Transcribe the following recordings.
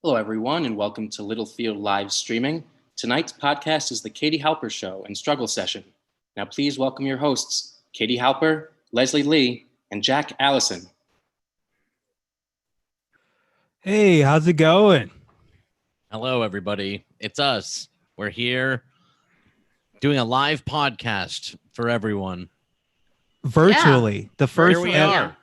Hello, everyone, and welcome to Littlefield live streaming. Tonight's podcast is the Katie Halper Show and Struggle Session. Now, please welcome your hosts, Katie Halper, Leslie Lee, and Jack Allison. Hey, how's it going? Hello, everybody. It's us. We're here doing a live podcast for everyone. Virtually. The first Here we are.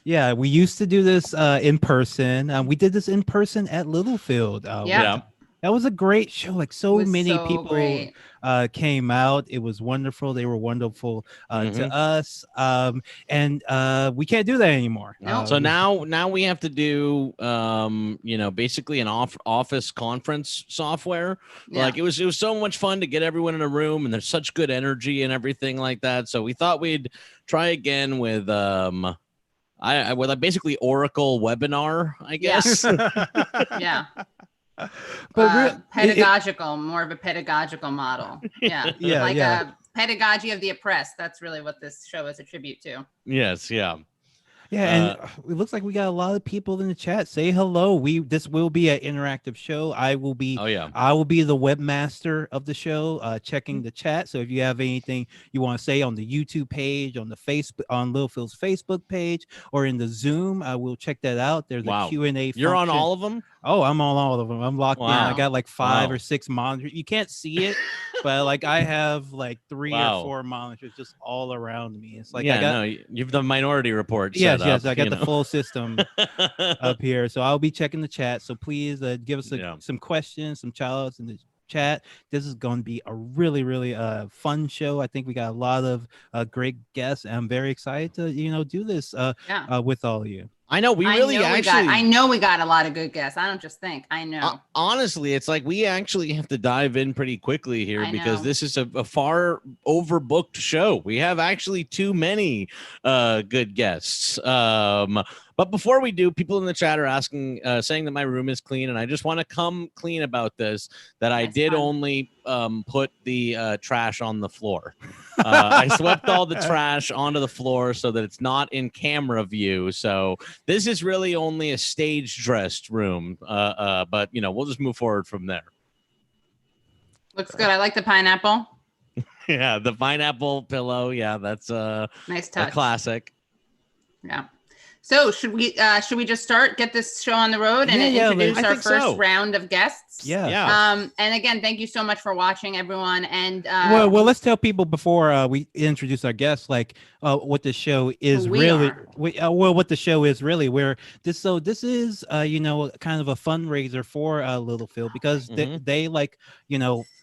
Yeah, we used to do this in person. We did this in person at Littlefield. Yeah. That was a great show. Like so many people great. Came out. It was wonderful. They were wonderful to us. And we can't do that anymore. No. So now we have to do basically an office conference software. Yeah. Like it was so much fun to get everyone in a room, and there's such good energy and everything like that. So we thought we'd try again with with a basically Oracle webinar, I guess. Yeah. But pedagogical, more of a pedagogical model. Yeah. Yeah, Like yeah. a pedagogy of the oppressed. That's really what this show is a tribute to. Yes, yeah. Yeah, and it looks like we got a lot of people in the chat. Say hello. This will be an interactive show. I will be the webmaster of the show, checking the chat. So if you have anything you want to say on the YouTube page, on the Facebook, on Littlefield's Facebook page, or in the Zoom, I will check that out. There's a Q&A. You're on function. all of them? Oh, I'm on all of them. I'm locked in. I got like 5 or 6 monitors. You can't see it, but like I have like 3 or 4 monitors just all around me. It's like you've the Minority Report. Yes, I got the full system up here. So I'll be checking the chat. So please give us some questions, some shout-outs in the chat. This is going to be a really, really fun show. I think we got a lot of great guests. And I'm very excited to do this with all of you. I know I know we got a lot of good guests. I don't just think. I know. Honestly, it's like we actually have to dive in pretty quickly here because this is a far overbooked show. We have actually too many good guests. But before we do, people in the chat are asking, saying that my room is clean, and I just want to come clean about this. That I did only put the trash on the floor. I swept all the trash onto the floor so that it's not in camera view. So this is really only a stage dressed room. But we'll just move forward from there. Looks good. I like the pineapple. Yeah, the pineapple pillow. Yeah, that's nice touch. A classic. Yeah. So should we just get this show on the road and introduce our first round of guests? Yeah. And again, thank you so much for watching, everyone. And well, let's tell people before we introduce our guests, like what the show is really. What the show is really. Where this is kind of a fundraiser for Littlefield because they like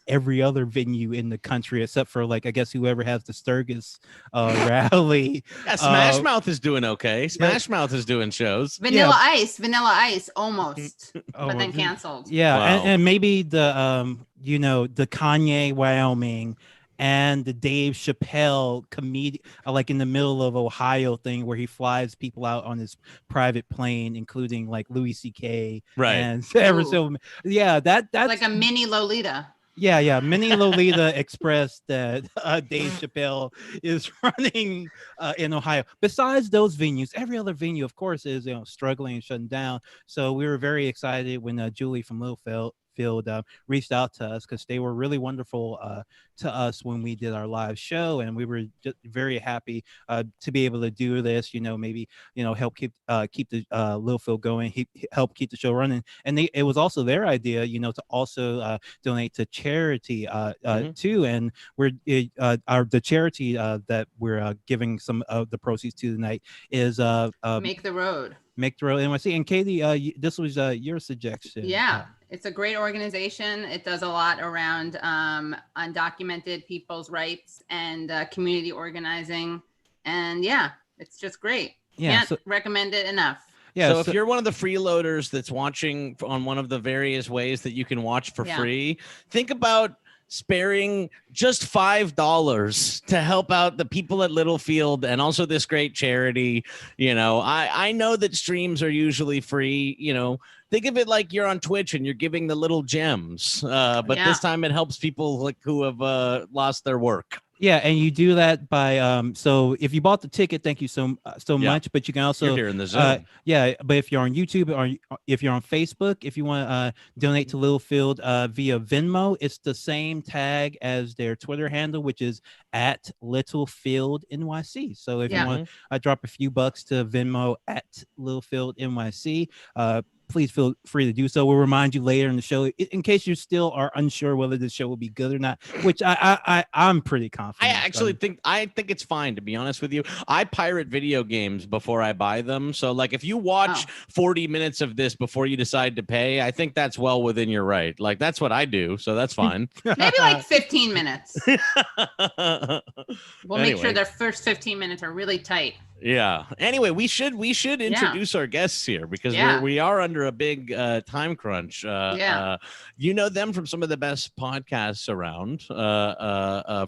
every other venue in the country except for like I guess whoever has the Sturgis rally. Yeah, Smash Mouth is doing okay. Smash Mouth is doing shows. Vanilla Ice almost, but then canceled. Yeah, and maybe the the Kanye Wyoming and the Dave Chappelle comedian, like in the middle of Ohio thing where he flies people out on his private plane, including like Louis C.K. and that's like a mini Lolita. Yeah. Mini Lolita Express that Dave Chappelle is running in Ohio. Besides those venues, every other venue, of course, is struggling and shutting down. So we were very excited when Julie from Littlefield reached out to us because they were really wonderful to us when we did our live show, and we were just very happy to be able to do this. Maybe help keep the Littlefield going, help keep the show running, and it was also their idea, to also donate to charity too. And we're the charity that we're giving some of the proceeds to tonight is Make the Road NYC. And Katie, this was your suggestion. Yeah. It's a great organization. It does a lot around undocumented people's rights and community organizing. And it's just great. Can't recommend it enough. Yeah, so if you're one of the freeloaders that's watching on one of the various ways that you can watch for free, think about sparing just $5 to help out the people at Littlefield and also this great charity. I know that streams are usually free. Think of it like you're on Twitch and you're giving the little gems, but this time it helps people like who have lost their work. Yeah, and you do that by so if you bought the ticket, thank you so much. But you can also You're here in the Zoom. but if you're on YouTube or if you're on Facebook, if you want to donate to Littlefield via Venmo, it's the same tag as their Twitter handle, which is at Littlefield NYC. So if you want to drop a few bucks to Venmo at Littlefield NYC, please feel free to do so. We'll remind you later in the show in case you still are unsure whether the show will be good or not, which I'm pretty confident. I actually think it's fine, to be honest with you. I pirate video games before I buy them. So like if you watch 40 minutes of this before you decide to pay, I think that's well within your right. Like that's what I do. So that's fine. Maybe like 15 minutes. We'll make sure their first 15 minutes are really tight. Yeah. Anyway, we should introduce our guests here because we are under a big time crunch. You know them from some of the best podcasts around.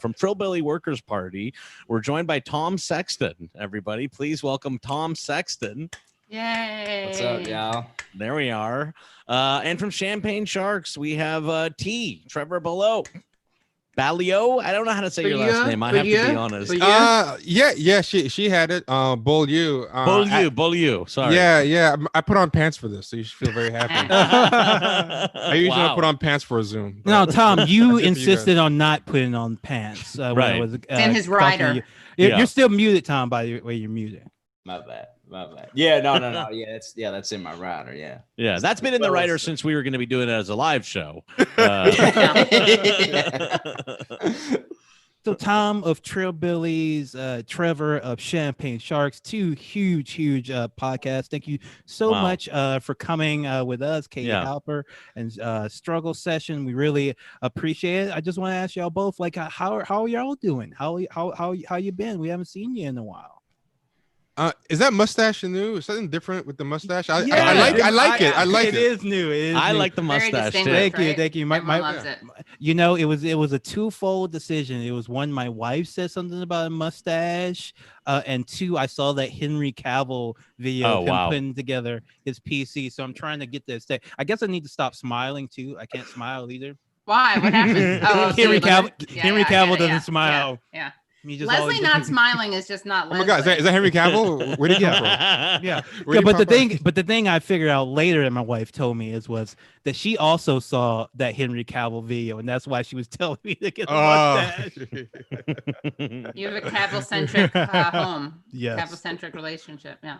From Trillbilly Workers Party, we're joined by Tom Sexton. Everybody, please welcome Tom Sexton. Yay! What's up, y'all? There we are. And from Champagne Sharks, we have Trevor Below. Balio? I don't know how to say your last name. I have to be honest. She had it. Beaulieu. Beaulieu. Sorry. Yeah. I put on pants for this, so you should feel very happy. I usually don't put on pants for a Zoom. No, Tom, you insisted on not putting on pants. Right. And his rider. You're still muted, Tom, by the way you're muted. My bad. Yeah, no. Yeah, that's in my rider. Yeah. That's been in the rider since we were going to be doing it as a live show. So Tom of Trillbillies, Trevor of Champagne Sharks, two huge podcasts. Thank you so much for coming with us, Katie Halper and Struggle Session. We really appreciate it. I just want to ask y'all both, like, how are y'all doing? How you been? We haven't seen you in a while. Is that mustache new? Is something different with the mustache? I like it. It is new. I like the mustache too. Thank you. My loves it. You know, it was a twofold decision. It was one, my wife said something about a mustache, and two, I saw that Henry Cavill video of him putting together his PC. So I'm trying to get this. I guess I need to stop smiling too. I can't smile either. Why? What happened? Henry Cavill doesn't smile. Yeah. Leslie not smiling is just not Leslie. Oh my God, is that Henry Cavill? Where did he come from? But the thing I figured out later that my wife told me was that she also saw that Henry Cavill video, and that's why she was telling me to get the mustache. You have a Cavill-centric home. Yes. Cavill-centric relationship. Yeah.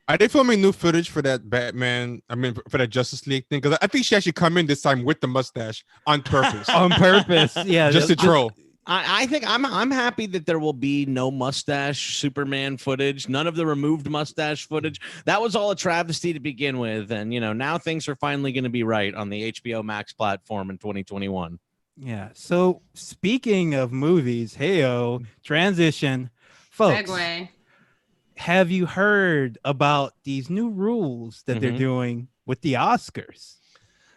Are they filming new footage for that Batman? I mean, for that Justice League thing? Because I think she actually come in this time with the mustache on purpose. On purpose, yeah. Just to troll. I think I'm happy that there will be no mustache Superman footage, none of the removed mustache footage. That was all a travesty to begin with, and now things are finally going to be right on the HBO Max platform in 2021. Yeah. So speaking of movies, transition, folks. Segue. Have you heard about these new rules that they're doing with the Oscars?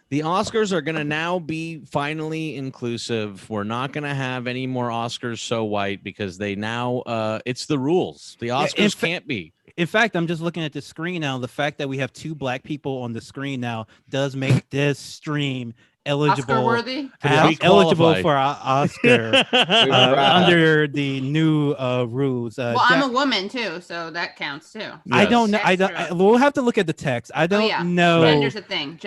The Oscars are going to now be finally inclusive. We're not going to have any more Oscars so white because they now it's the rules. The Oscars can't be. In fact, I'm just looking at the screen now. The fact that we have two black people on the screen now does make this stream eligible for Oscar under the new rules. Well, I'm a woman too, so that counts too. Yes. I don't know. We'll have to look at the text. I don't know. Gender's a thing,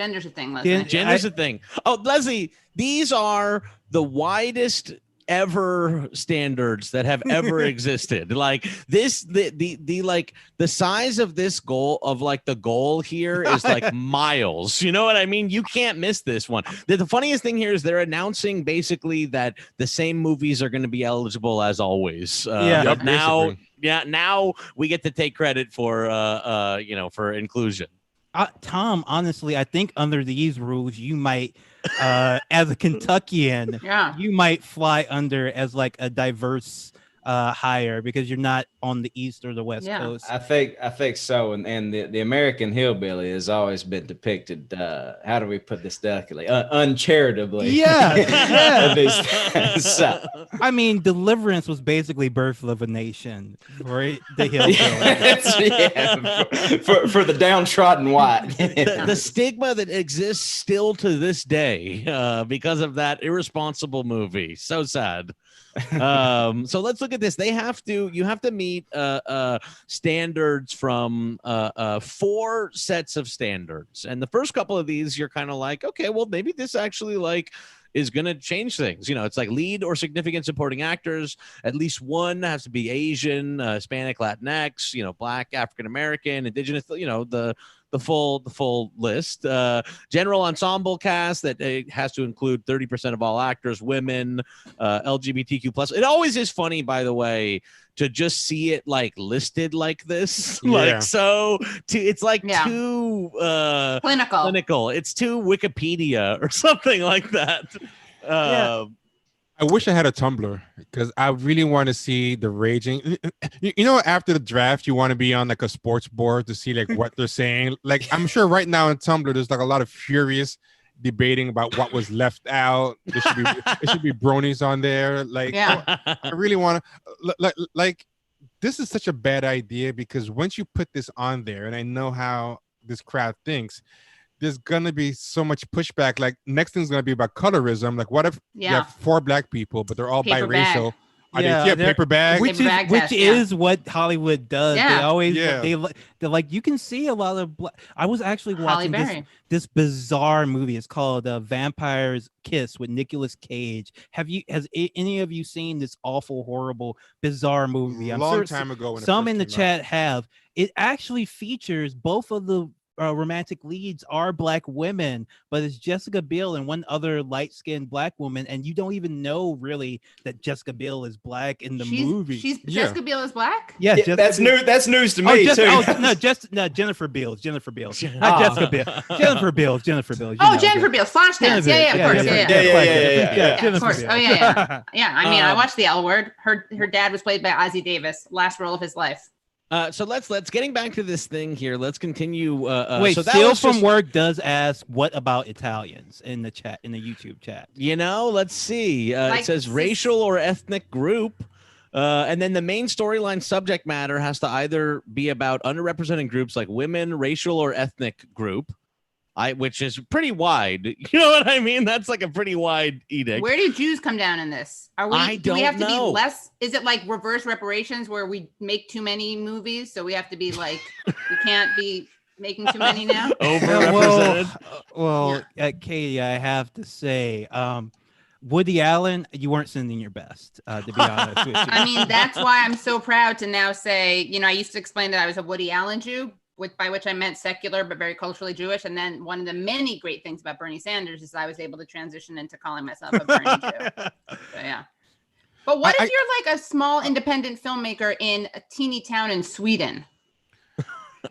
Leslie. Gender's a thing. Oh, Leslie, these are the widest ever standards that have ever existed. Like this, the size of this goal of like the goal here is like miles. You know what I mean? You can't miss this one. The funniest thing here is they're announcing basically that the same movies are going to be eligible as always. But now we get to take credit for for inclusion. Tom, honestly, I think under these rules, you might, as a Kentuckian, you might fly under as like a diverse hire because you're not on the East or the West Coast. I think so. And the American hillbilly has always been depicted. How do we put this delicately? Uncharitably. Yeah. So. I mean, Deliverance was basically Birth of a Nation for the hillbilly. For the downtrodden white. The stigma that exists still to this day because of that irresponsible movie. So sad. So let's look at this. You have to meet standards from 4 sets of standards. And the first couple of these, you're kind of like, okay, well, maybe this actually like is going to change things. It's like lead or significant supporting actors. At least one has to be Asian, Hispanic, Latinx, Black, African-American, Indigenous, the full list. General ensemble cast that has to include 30% of all actors, women, LGBTQ plus. It always is funny, by the way, to just see it like listed like this. Yeah. It's like too clinical. It's too Wikipedia or something like that. I wish I had a Tumblr because I really want to see the raging. After the draft, you want to be on like a sports board to see like what they're saying. Like I'm sure right now on Tumblr, there's like a lot of furious debating about what was left out. There should be bronies on there. Like, I really want to like. This is such a bad idea because once you put this on there, and I know how this crowd thinks, there's gonna be so much pushback. Like next thing's gonna be about colorism. Like what if you have 4 Black people, but they're all biracial? Paper bag, which is what Hollywood does. They always they're like, you can see a lot of I was actually watching this bizarre movie. It's called Vampire's Kiss with Nicolas Cage. Has any of you seen this awful, horrible, bizarre movie? I'm long time ago. When some in the chat have. It actually features both of the romantic leads are Black women, but it's Jessica Biel and one other light-skinned Black woman, and you don't even know really that Jessica Biel is Black in the movie. Jessica Biel is Black? Yeah, that's new. That's news to me too. Jennifer Biel. Not Jessica Biel. Jennifer Biel. Jennifer Biel. Jennifer Biel. Flashdance. Yeah, of course. Yeah, of course. Oh yeah. I mean, I watched The L Word. Her dad was played by Ozzie Davis. Last role of his life. So let's getting back to this thing here. Let's continue. Wait, so Still from Work does ask, what about Italians in the chat, in the YouTube chat? Let's see. It says racial or ethnic group. And then the main storyline subject matter has to either be about underrepresented groups like women, racial or ethnic group. Which is pretty wide. You know what I mean? That's like a pretty wide edict. Where do Jews come down in this? Do we have to know. be less? Is it like reverse reparations where we make too many movies? So we have to be like, we can't be making too many now? Well, Katie, I have to say, Woody Allen, you weren't sending your best, to be honest with you. I mean, that's why I'm so proud to now say, I used to explain that I was a Woody Allen Jew, by which I meant secular, but very culturally Jewish. And then one of the many great things about Bernie Sanders is I was able to transition into calling myself a Bernie Jew. So, yeah. But what if you're like a small independent filmmaker in a teeny town in Sweden?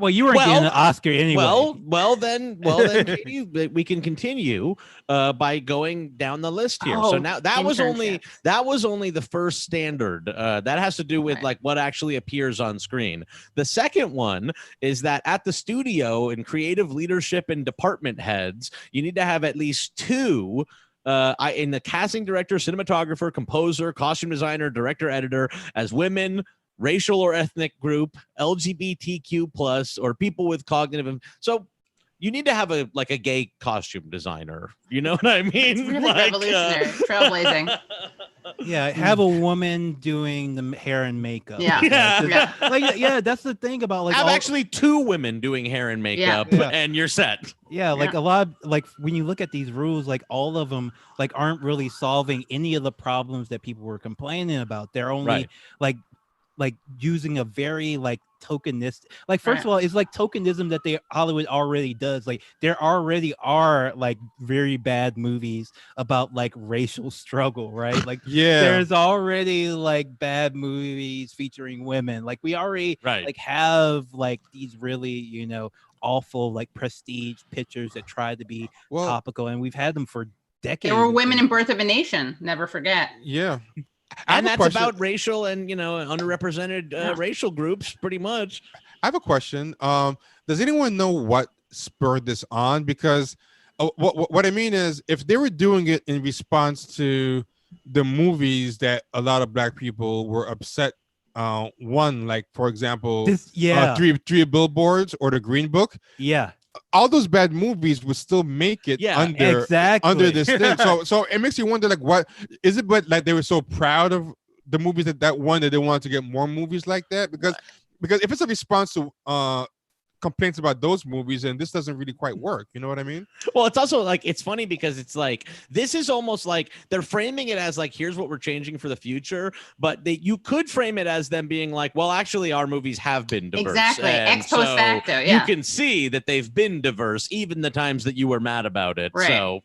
Well, you weren't getting an Oscar anyway. Well, then, Katie, we can continue by going down the list here. So now that was only the first standard. That has to do with like what actually appears on screen. The second one is that at the studio and creative leadership and department heads, you need to have at least 2. In the casting director, cinematographer, composer, costume designer, director, editor as women, racial or ethnic group, LGBTQ plus, or people with cognitive. So you need to have a gay costume designer. You know what I mean? It's really revolutionary, trailblazing. Yeah, have a woman doing the hair and makeup. Yeah. That's the thing about have actually 2 women doing hair and makeup, and you're set. Yeah, a lot of, when you look at these rules, all of them aren't really solving any of the problems that people were complaining about. They're only using a very tokenistic, first of all, it's tokenism that Hollywood already does. There already are very bad movies about racial struggle, right? There's already bad movies featuring women. We already have these really awful awful pictures that try to be topical, and we've had them for decades. There were women in Birth of a Nation, never forget. Yeah. And that's about racial and underrepresented racial groups, pretty much. I have a question. Does anyone know what spurred this on? Because what I mean is, if they were doing it in response to the movies that a lot of Black people were upset, for example, Three Billboards or The Green Book. Yeah. all those bad movies would still make it under this thing. So it makes you wonder, like, what is it? But like they were so proud of the movies that won that they wanted to get more movies like that, because if it's a response to complaints about those movies, and this doesn't really quite work. You know what I mean? Well, it's also like, it's funny because it's like, this is almost like they're framing it as like, here's what we're changing for the future, but you could frame it as them being like, well, actually our movies have been diverse. Exactly. And Ex post facto. Yeah. You can see that they've been diverse, even the times that you were mad about it. Right. So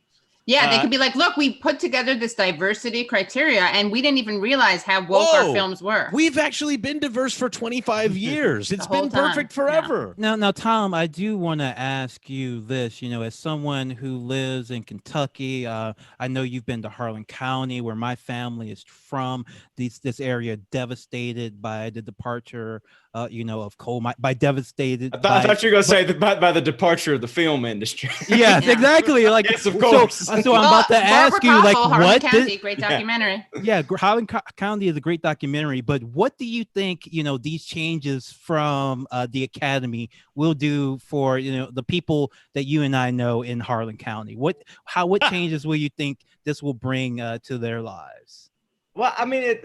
yeah, they could be like, look, we put together this diversity criteria and we didn't even realize how woke our films were. We've actually been diverse for 25 years. It's been perfect forever. Yeah. Now, Tom, I do want to ask you this, as someone who lives in Kentucky, I know you've been to Harlan County, where my family is from. This area devastated by the departure of coal mine, I thought you were going to say by the departure of the film industry. Yes, exactly. Like, yes, of course. So I'm about to ask you, like, Harlan County, great documentary. Yeah, Harlan County is a great documentary. But what do you think, these changes from the Academy will do for, the people that you and I know in Harlan County? What changes will you think this will bring to their lives? Well, I mean,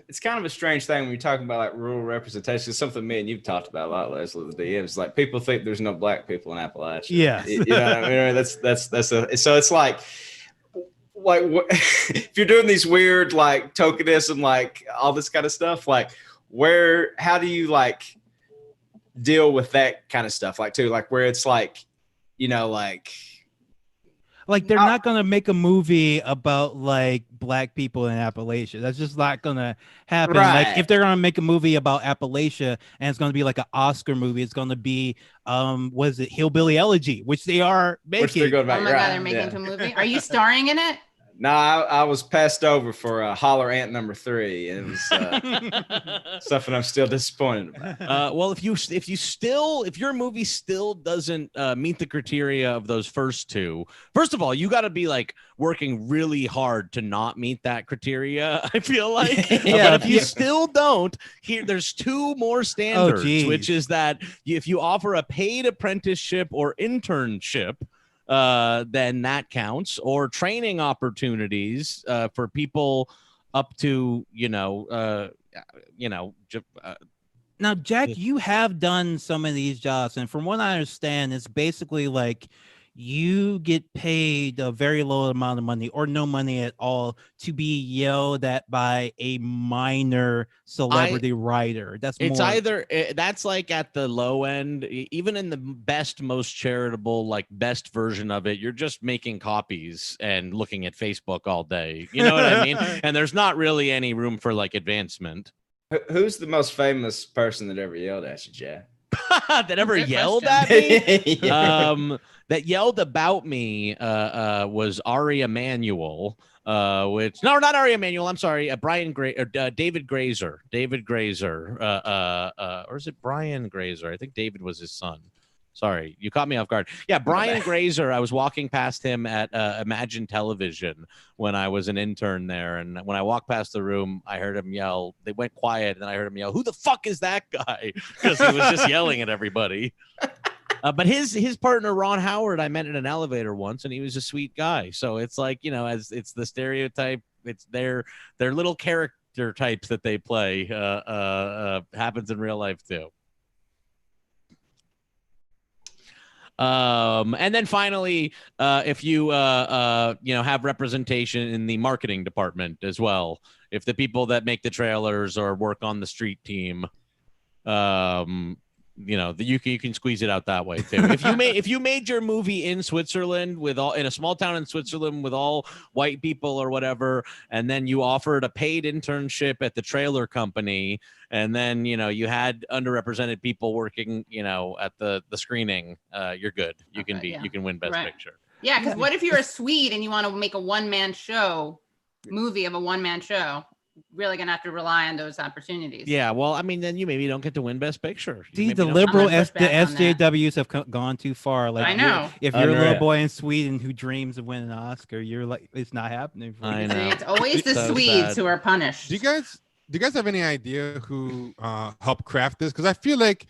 it's kind of a strange thing when you're talking about like rural representation. It's something me and you've talked about a lot, Leslie. It's like people think there's no black people in Appalachia. Yeah, you know what I mean? So it's like if you're doing these weird like tokenism, like all this kind of stuff, like how do you like deal with that kind of stuff? Like too, like where it's like, like they're not going to make a movie about like black people in Appalachia. That's just not going to happen. Right. Like if they're going to make a movie about Appalachia and it's going to be like an Oscar movie, it's going to be was it Hillbilly Elegy, which they are making. Which they're going to make. Oh my God, they're making into a movie. Are you starring in it? No, I was passed over for Holler Ant number 3, and it was something I'm still disappointed about. Well, if your movie still doesn't meet the criteria of those first two, first of all, you got to be like working really hard to not meet that criteria. I feel like, but if you still don't, there's 2 more standards, which is that if you offer a paid apprenticeship or internship, then that counts, or training opportunities for people up to Now, Jack, you have done some of these jobs, and from what I understand, it's basically like you get paid a very low amount of money or no money at all to be yelled at by a minor celebrity writer. That's like at the low end, even in the best, most charitable, like best version of it, you're just making copies and looking at Facebook all day. You know what I mean? And there's not really any room for like advancement. Who's the most famous person that ever yelled at you, Jack? That ever yelled at me? That yelled about me was Ari Emanuel, not Ari Emanuel. I'm sorry, David Grazer. David Grazer, or is it Brian Grazer? I think David was his son. Sorry, you caught me off guard. Yeah, Brian Grazer. I was walking past him at Imagine Television when I was an intern there, and when I walked past the room, I heard him yell. They went quiet, and then I heard him yell, "Who the fuck is that guy?" Because he was just yelling at everybody. But his partner Ron Howard, I met in an elevator once, and he was a sweet guy. So it's like, as it's the stereotype. It's their little character types that they play happens in real life too. And then finally, if you have representation in the marketing department as well, if the people that make the trailers or work on the street team, you can squeeze it out that way too. If you made your movie in Switzerland in a small town in Switzerland with all white people or whatever, and then you offered a paid internship at the trailer company, and then you had underrepresented people working at the screening, you're good. You can win Best Picture. Yeah, because what if you're a Swede and you want to make a one-man movie of a one-man show? Really gonna have to rely on those opportunities. Yeah, well, I mean, then you maybe don't get to win Best Picture. See, the liberal the SJWs have gone too far. Like, I know. If you're a little boy in Sweden who dreams of winning an Oscar, you're like, it's not happening for you. I know. It's always the Swedes who are punished. Do you guys have any idea who helped craft this? Because I feel like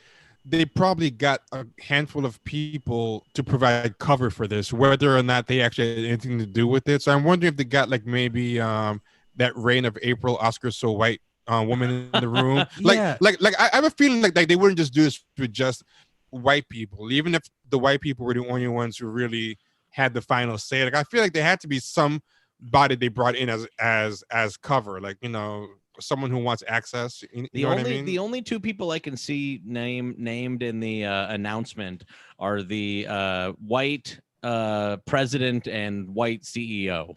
they probably got a handful of people to provide cover for this, whether or not they actually had anything to do with it. So I'm wondering if they got like maybe that Reign of April Oscar So White woman in the room. Yeah. I have a feeling like they wouldn't just do this with just white people, even if the white people were the only ones who really had the final say. Like I feel like there had to be somebody they brought in as cover, like, you know, someone who wants access. The only two people I can see named in the announcement are the white president and white CEO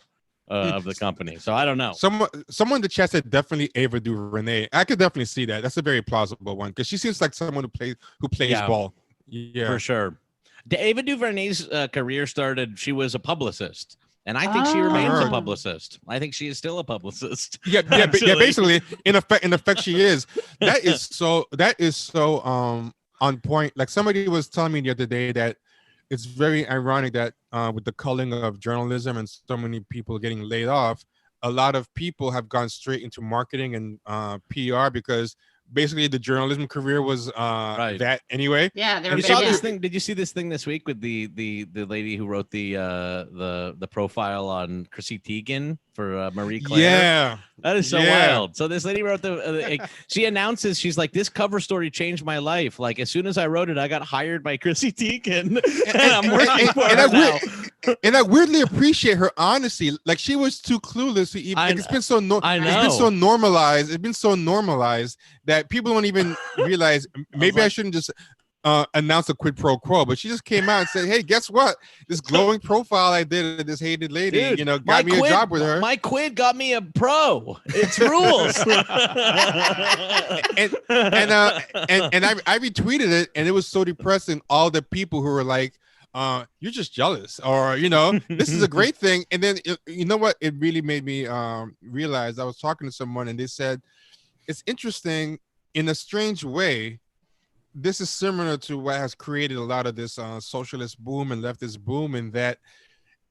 of the company. So I don't know. Someone in the chat said definitely Ava DuVernay. I could definitely see that. That's a very plausible one because she seems like someone who plays ball. Yeah, for sure. Ava DuVernay's career started. She was a publicist. And I think she remains a publicist. I think she is still a publicist. Yeah, basically, in effect, she is. That is so on point. Like somebody was telling me the other day that it's very ironic that with the culling of journalism and so many people getting laid off, a lot of people have gone straight into marketing and PR because basically the journalism career was that anyway. Yeah, you saw this thing. Did you see this thing this week with the lady who wrote the profile on Chrissy Teigen for Marie Claire? Yeah, that is so wild. So this lady wrote she announces, she's like, this cover story changed my life. Like as soon as I wrote it, I got hired by Chrissy Teigen, and I'm working for her now. And I weirdly appreciate her honesty. Like she was too clueless to even. Like, it's been so normalized. It's been so normalized that people don't even realize. Maybe I shouldn't just announce a quid pro quo. But she just came out and said, "Hey, guess what? This glowing profile I did of this hated lady, dude, got me a job with her. My quid got me a pro. It's rules." and I retweeted it, and it was so depressing. All the people who were like, you're just jealous, or this is a great thing. And then you know what, it really made me realize. I was talking to someone and they said it's interesting in a strange way. This is similar to what has created a lot of this socialist boom and leftist boom, in that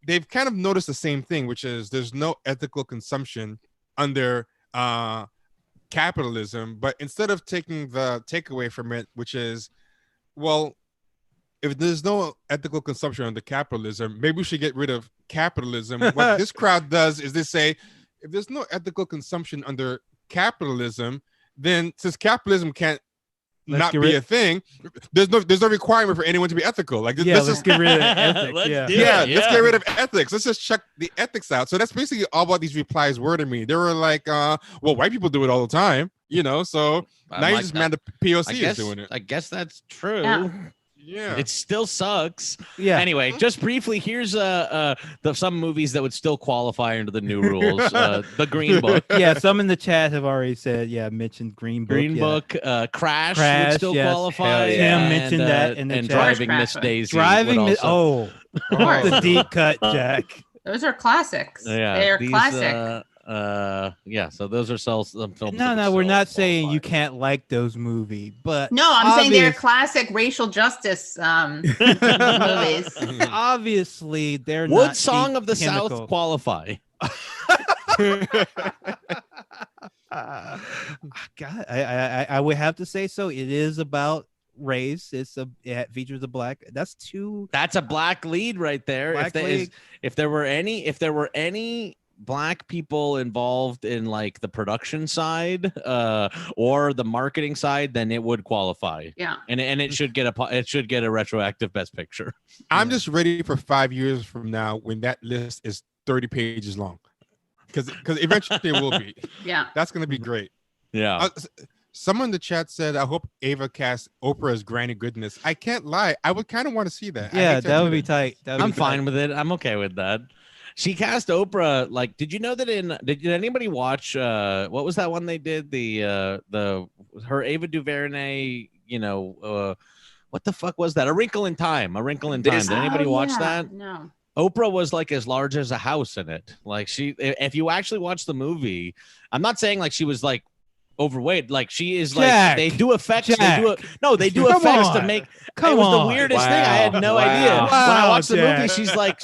they've kind of noticed the same thing, which is there's no ethical consumption under capitalism. But instead of taking the takeaway from it, which is, well, if there's no ethical consumption under capitalism, maybe we should get rid of capitalism. What this crowd does is they say, if there's no ethical consumption under capitalism, then since capitalism can't not be a thing, there's no requirement for anyone to be ethical. Like, let's just get rid of ethics. Let's get rid of ethics. Let's just check the ethics out. So that's basically all what these replies were to me. They were like, well, white people do it all the time, so now you just mad the POC is doing it. I guess that's true. Yeah, it still sucks. Yeah. Anyway, just briefly, here's some movies that would still qualify under the new rules. The Green Book. Yeah, some in the chat have already said, mentioned Green Book. Crash would still qualify. Tim mentioned that in the and chat. Driving Miss Daisy. The deep cut, Jack. Those are classics. Yeah, they're classic. So those are some films. No, we're not saying you can't like those movies, but no, I'm saying they're classic racial justice movies. Obviously, they're would not Song of the South qualify? God, I would have to say so. It is about race. It features a black. That's a black lead right there. If there were any black people involved in like the production side or the marketing side, then it would qualify. Yeah, and it should get a retroactive Best Picture. I'm just ready for 5 years from now when that list is 30 pages long, because eventually it will be. Yeah, that's gonna be great. Yeah. Someone in the chat said, I hope Ava casts Oprah as Granny Goodness. I can't lie, I would kind of want to see that. Yeah, that would be tight. I'm fine with it. I'm okay with that. She cast Oprah. Like, did you know that did anybody watch what was that one they did? Her Ava DuVernay, what the fuck was that? A Wrinkle in Time. Did anybody watch that? No. Oprah was like as large as a house in it. Like if you actually watch the movie, I'm not saying like she was like overweight, like she is like Jack, they do effects. Jack. They do effects to make. It was the weirdest thing. I had no idea. When I watched the movie, she's like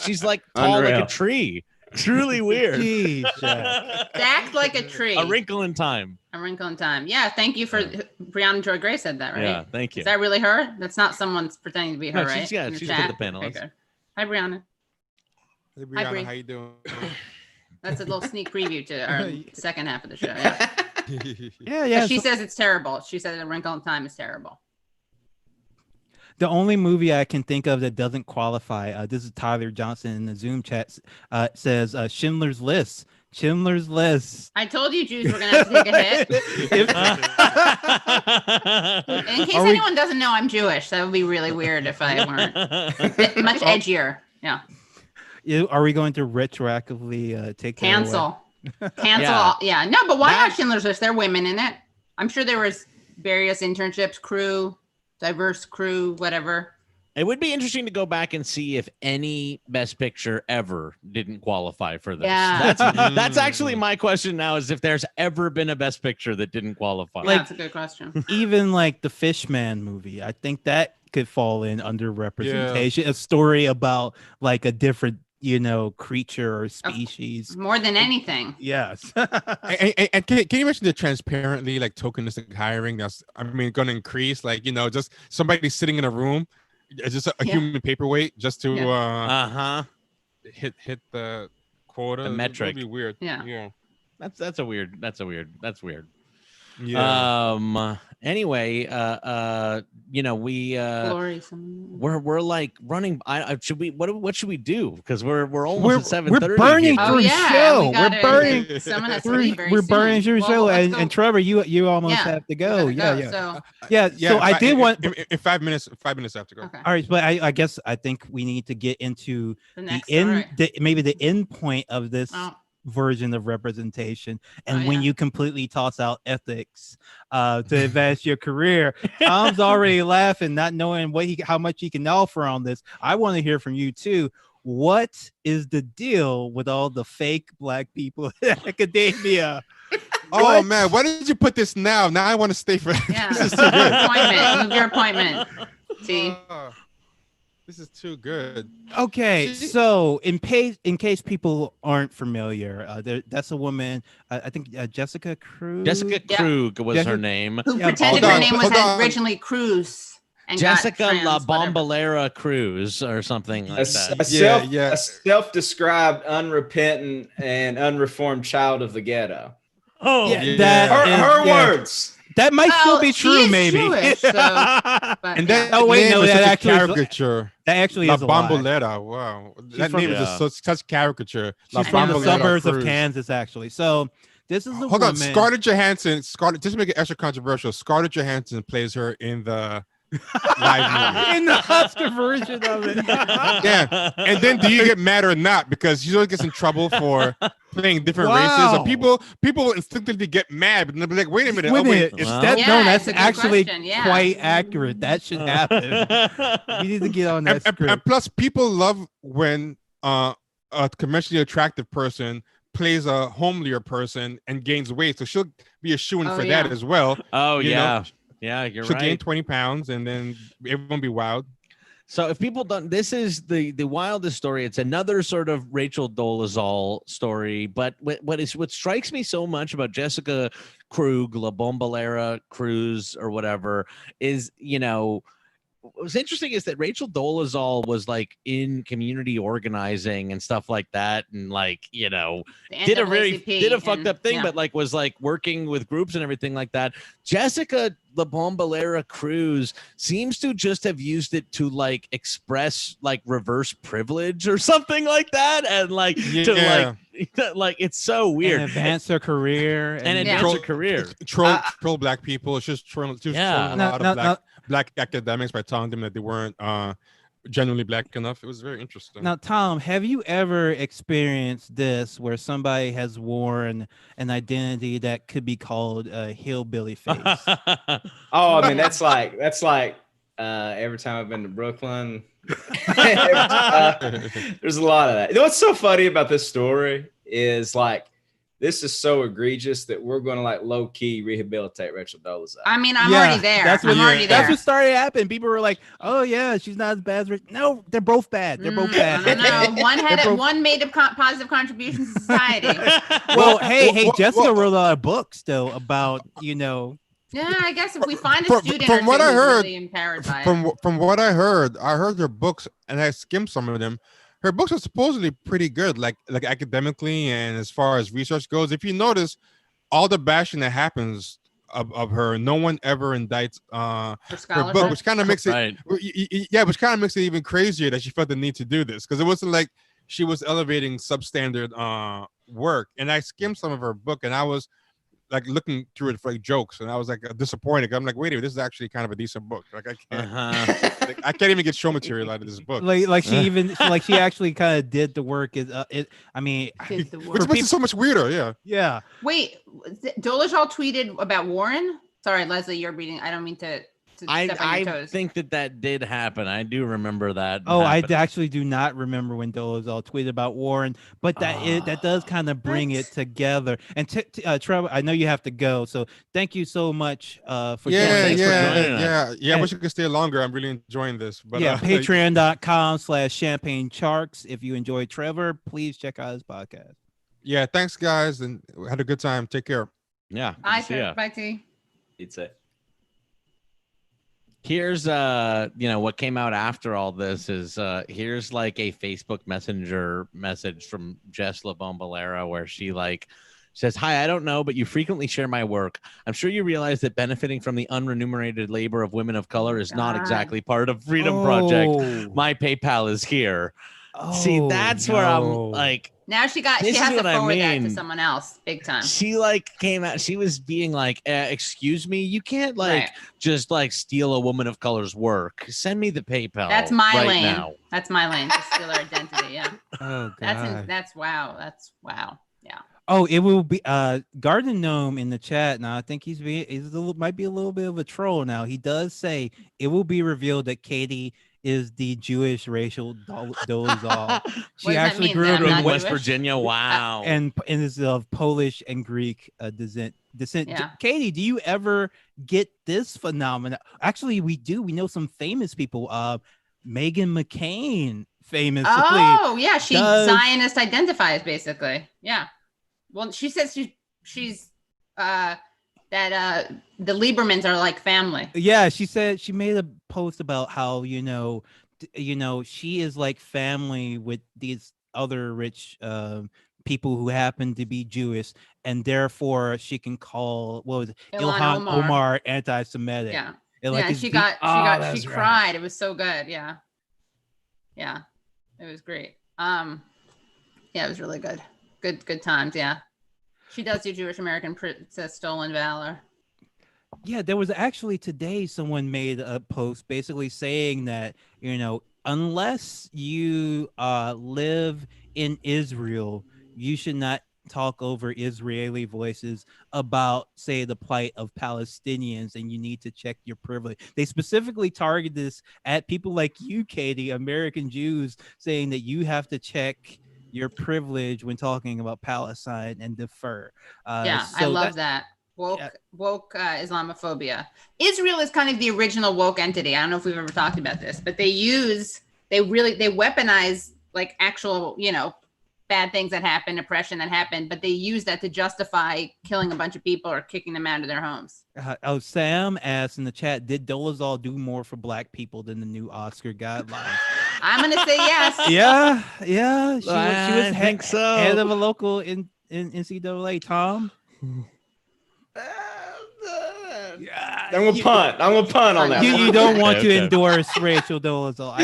tall like a tree. Truly weird. Jeez, Jack. Stacked like a tree. A Wrinkle in Time. A Wrinkle in Time. Yeah, thank you for Brianna Joy Gray said that, right? Yeah, thank you. Is that really her? That's not someone's pretending to be her, No, right? she's one of the panelists. Okay, good. Hi, Brianna. Hey, Hi, Brianna, Bri. how you doing? That's a little sneak preview to our second half of the show. Yeah. Yeah. She says it's terrible. She said A Wrinkle in Time is terrible. The only movie I can think of that doesn't qualify, this is Tyler Johnson in the Zoom chat, says Schindler's List. Schindler's List. I told you Jews were going to have to take a hit. In case anyone doesn't know, I'm Jewish. That would be really weird if I weren't. Much edgier. Yeah. Are we going to retroactively take Cancel? Yeah. No, but why not Schindler's List? There are women in it. I'm sure there was various internships, crew, diverse crew, whatever. It would be interesting to go back and see if any Best Picture ever didn't qualify for this. Yeah. That's actually my question now, is if there's ever been a Best Picture that didn't qualify. Yeah, that's a good question. Even like the Fishman movie, I think that could fall in under representation. A story about like a different, creature or species. More than anything. Yes. and can you mention the transparently like tokenistic hiring that's going to increase, like, just somebody sitting in a room, it's just a human paperweight just to hit the quota. The metric. That'd be weird. Yeah. That's weird. Yeah. Anyway, we're like running. What should we do? Because we're almost at 7:30. We're burning here. through show. We're burning. Someone has to leave very We're soon. burning through show, let's and Trevor, you almost have to go. So So I did want in 5 minutes. 5 minutes have to go. okay. All right, but I guess I think we need to get into The next maybe the end point of this version of representation, and when you completely toss out ethics to advance your career. Tom's already laughing, not knowing how much he can offer on this. I want to hear from you too. What is the deal with all the fake Black people in academia? Oh man, why did you put this now? Now I want to stay for this is too good. Move your appointment. See. This is too good. Okay, so in case people aren't familiar, that's a woman. I think Jessica Krug. Jessica Krug was her name. Who pretended her name was originally Cruz. And Jessica La Bombalera Cruz or something like that. A self-described unrepentant and unreformed child of the ghetto. Oh, her words. That might still be true, maybe. Jewish, so, and that that actually caricature. That actually is a Bomboletta. Wow, that name is such caricature. She's from the suburbs of Kansas, actually. So this is the Hold on, Scarlett Johansson. Just to make it extra controversial, Scarlett Johansson plays her in the live movie. In the Oscar version of it. Yeah, and then do you get mad or not? Because she always gets in trouble for playing different races. So people instinctively get mad, but they'll be like, "Wait a minute, that's actually quite accurate. That should happen. We need to get on that script." And plus, people love when a commercially attractive person plays a homelier person and gains weight, so she'll be a shoo-in for that as well. Oh, yeah. Yeah, you're She'll right. gain 20 pounds and then everyone be wild. So if people don't, this is the wildest story. It's another sort of Rachel Dolezal story. But what strikes me so much about Jessica Krug, La Bombalera Cruz, or whatever, is, what's interesting is that Rachel Dolezal was like in community organizing and stuff like that, and like did a fucked up thing, but like was like working with groups and everything like that. Jessica La Bombalera Cruz seems to just have used it to like express like reverse privilege or something like that, and like to like it's so weird. And advance her career troll Black people. It's just trolling a lot of Black academics by telling them that they weren't genuinely Black enough. It was very interesting. Now, Tom, have you ever experienced this where somebody has worn an identity that could be called a hillbilly face? I mean, that's like every time I've been to Brooklyn, there's a lot of that. You know what's so funny about this story is like this is so egregious that we're going to like low key rehabilitate Rachel Dolezal. I mean, I'm already there. That's I'm already there. That's what started happening. People were like, "Oh yeah, she's not as bad as No, they're both bad. They're both bad." No. One made a positive contribution to society. Well, hey, Jessica wrote a lot of books though about Yeah, I guess if we find a student from what I heard, really empowered by from what I heard her books, and I skimmed some of them. Her books are supposedly pretty good, like academically and as far as research goes. If you notice, all the bashing that happens of her, no one ever indicts her book, which kind of makes it which kind of makes it even crazier that she felt the need to do this, because it wasn't like she was elevating substandard work. And I skimmed some of her book, and I was like looking through it for like jokes, and I was like disappointed. I'm like, wait a minute, this is actually kind of a decent book. Like I can't, I can't even get show material out of this book. Like she actually kind of did the work. Which makes it so much weirder. Yeah. Wait, Dolezal tweeted about Warren. Sorry, Leslie, you're reading. I don't mean to. I think that did happen. I do remember that. Oh, happening. I actually do not remember when Dolezal tweeted about Warren, but that does kind of bring it together. And Trevor, I know you have to go, so thank you so much for joining us. I wish you could stay longer. I'm really enjoying this. But patreon.com/champagnecharks. If you enjoyed Trevor, please check out his podcast. Yeah, thanks guys, and had a good time. Take care. Yeah. Bye, T. It's it. Here's what came out after all this is here's like a Facebook Messenger message from Jess LaBombalera where she says, "Hi, I don't know, but you frequently share my work. I'm sure you realize that benefiting from the unremunerated labor of women of color is not exactly part of Freedom Project. My PayPal is here." See, that's where I'm like, now she has to forward that to someone else big time. She came out, she was being like, excuse me, you can't just steal a woman of color's work. Send me the PayPal. That's my lane. Now. That's my lane to steal her identity. Yeah. Oh God. That's wow. That's wow. Yeah. Oh, it will be Garden Gnome in the chat now. I think might be a little bit of a troll now. He does say it will be revealed that Katie is the Jewish Rachel Dolezal. She actually grew up in West Virginia. Wow. And is of Polish and Greek descent. Yeah. Katie, do you ever get this phenomenon? Actually, we do. We know some famous people. Meghan McCain famously. Oh, yeah. She Zionist identifies, basically. Yeah. Well, she says she's that the Liebermans are like family. Yeah, she said she made a post about how she is like family with these other rich people who happen to be Jewish, and therefore she can call Ilhan Omar anti-Semitic. Yeah, and she cried. It was so good. Yeah, it was great. It was really good. Good times. Yeah. She does do Jewish American Princess Stolen Valor. Yeah, there was actually today someone made a post basically saying that, unless you live in Israel, you should not talk over Israeli voices about, say, the plight of Palestinians, and you need to check your privilege. They specifically target this at people like you, Katie, American Jews, saying that you have to check your privilege when talking about Palestine and defer. I love that. Woke Islamophobia. Israel is kind of the original woke entity. I don't know if we've ever talked about this, but they weaponize like actual, bad things that happen, oppression that happened, but they use that to justify killing a bunch of people or kicking them out of their homes. Sam asked in the chat, did Dolezal do more for Black people than the new Oscar guidelines? I'm gonna say yes. Yeah. She was head of a local in NCAA. Tom. I'm gonna punt on that. You don't want to endorse Rachel Dolezal.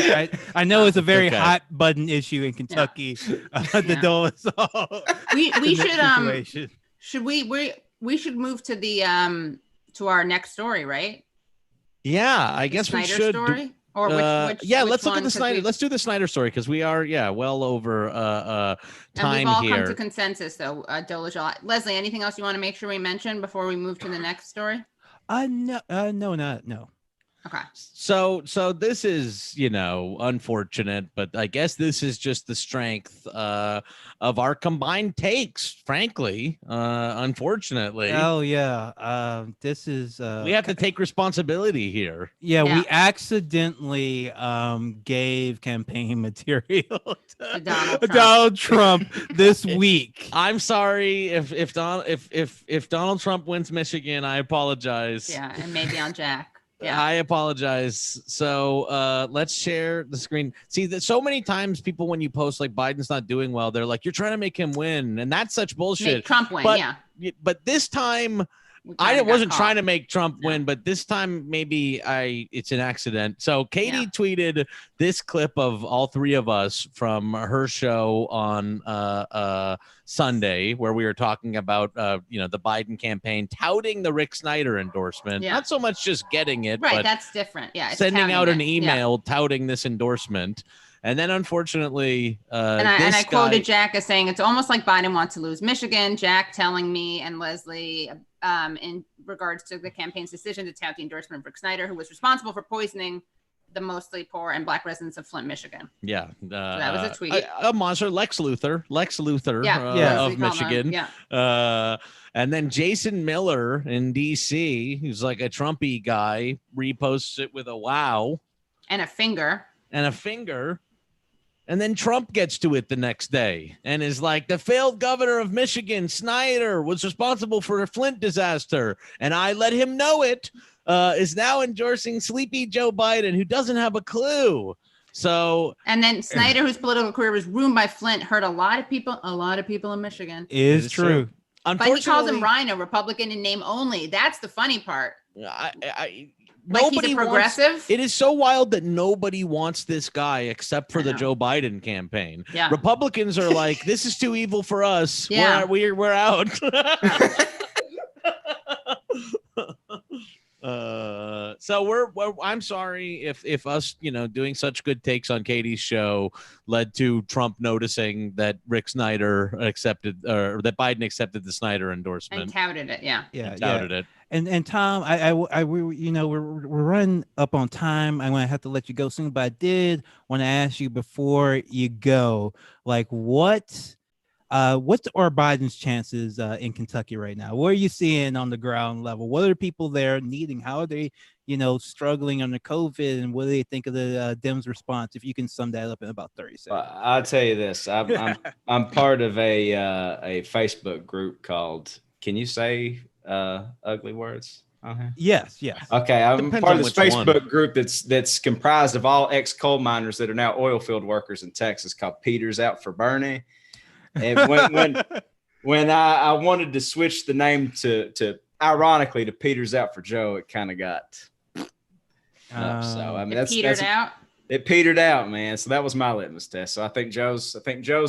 I know it's a very hot button issue in Kentucky. The Dolezal. We should move to the to our next story, right? Yeah, I guess we should. Story? Or let's look at the Snyder. Let's do the Snyder story because we are well over time and we've all here. come to consensus though. Dolezal. Leslie, anything else you want to make sure we mention before we move to the next story? No. Okay. So this is, unfortunate, but I guess this is just the strength of our combined takes, frankly, unfortunately. Oh yeah. This is we have to take responsibility here. Yeah, we accidentally gave campaign material to Donald Trump this week. I'm sorry if Donald Trump wins Michigan, I apologize. Yeah, and maybe on Jack. Yeah. I apologize. So let's share the screen. See, that so many times people, when you post like Biden's not doing well, they're like, you're trying to make him win, and that's such bullshit. Make Trump win, but this time I wasn't trying to make Trump win, but this time maybe it's an accident. So Katie tweeted this clip of all three of us from her show on Sunday, where we were talking about the Biden campaign, touting the Rick Snyder endorsement. Yeah. Not so much just getting it, right? But that's different. Yeah, sending out an email touting this endorsement. And then, unfortunately, I quoted Jack as saying, it's almost like Biden wants to lose Michigan. Jack telling me and Leslie in regards to the campaign's decision to tout the endorsement of Rick Snyder, who was responsible for poisoning the mostly poor and black residents of Flint, Michigan. Yeah. So that was a tweet. A monster, Lex Luthor of Michigan. And then Jason Miller in D.C., who's like a Trumpy guy, reposts it with a wow. And a finger. And then Trump gets to it the next day and is like, the failed governor of Michigan, Snyder, was responsible for the Flint disaster. And I let him know it, is now endorsing sleepy Joe Biden, who doesn't have a clue. So, and then Snyder, whose political career was ruined by Flint, hurt a lot of people in Michigan. Is true. But he calls him Rhino, Republican in name only. That's the funny part. Nobody progressive. It is so wild that nobody wants this guy except for the Joe Biden campaign. Yeah. Republicans are like, this is too evil for us. Yeah. We're out. So I'm sorry if us, doing such good takes on Katie's show led to Trump noticing that Rick Snyder accepted, or that Biden accepted the Snyder endorsement and touted it. Touted it. And Tom, we're running up on time. I'm gonna have to let you go soon, but I did want to ask you before you go, like, what's Biden's chances in Kentucky right now? What are you seeing on the ground level? What are people there needing? How are they, struggling under COVID? And what do they think of the Dems' response? If you can sum that up in about 30 seconds. I'll tell you this. I'm part of a Facebook group called, can you say ugly words? Okay. Yes. Okay, I'm part of this Facebook group that's comprised of all ex-coal miners that are now oil field workers in Texas, called Peter's Out for Bernie. And when I wanted to switch the name to ironically to Peter's Out for Joe, it kind of got up. So I mean, it petered out, man. So that was my litmus test. So I think Joe's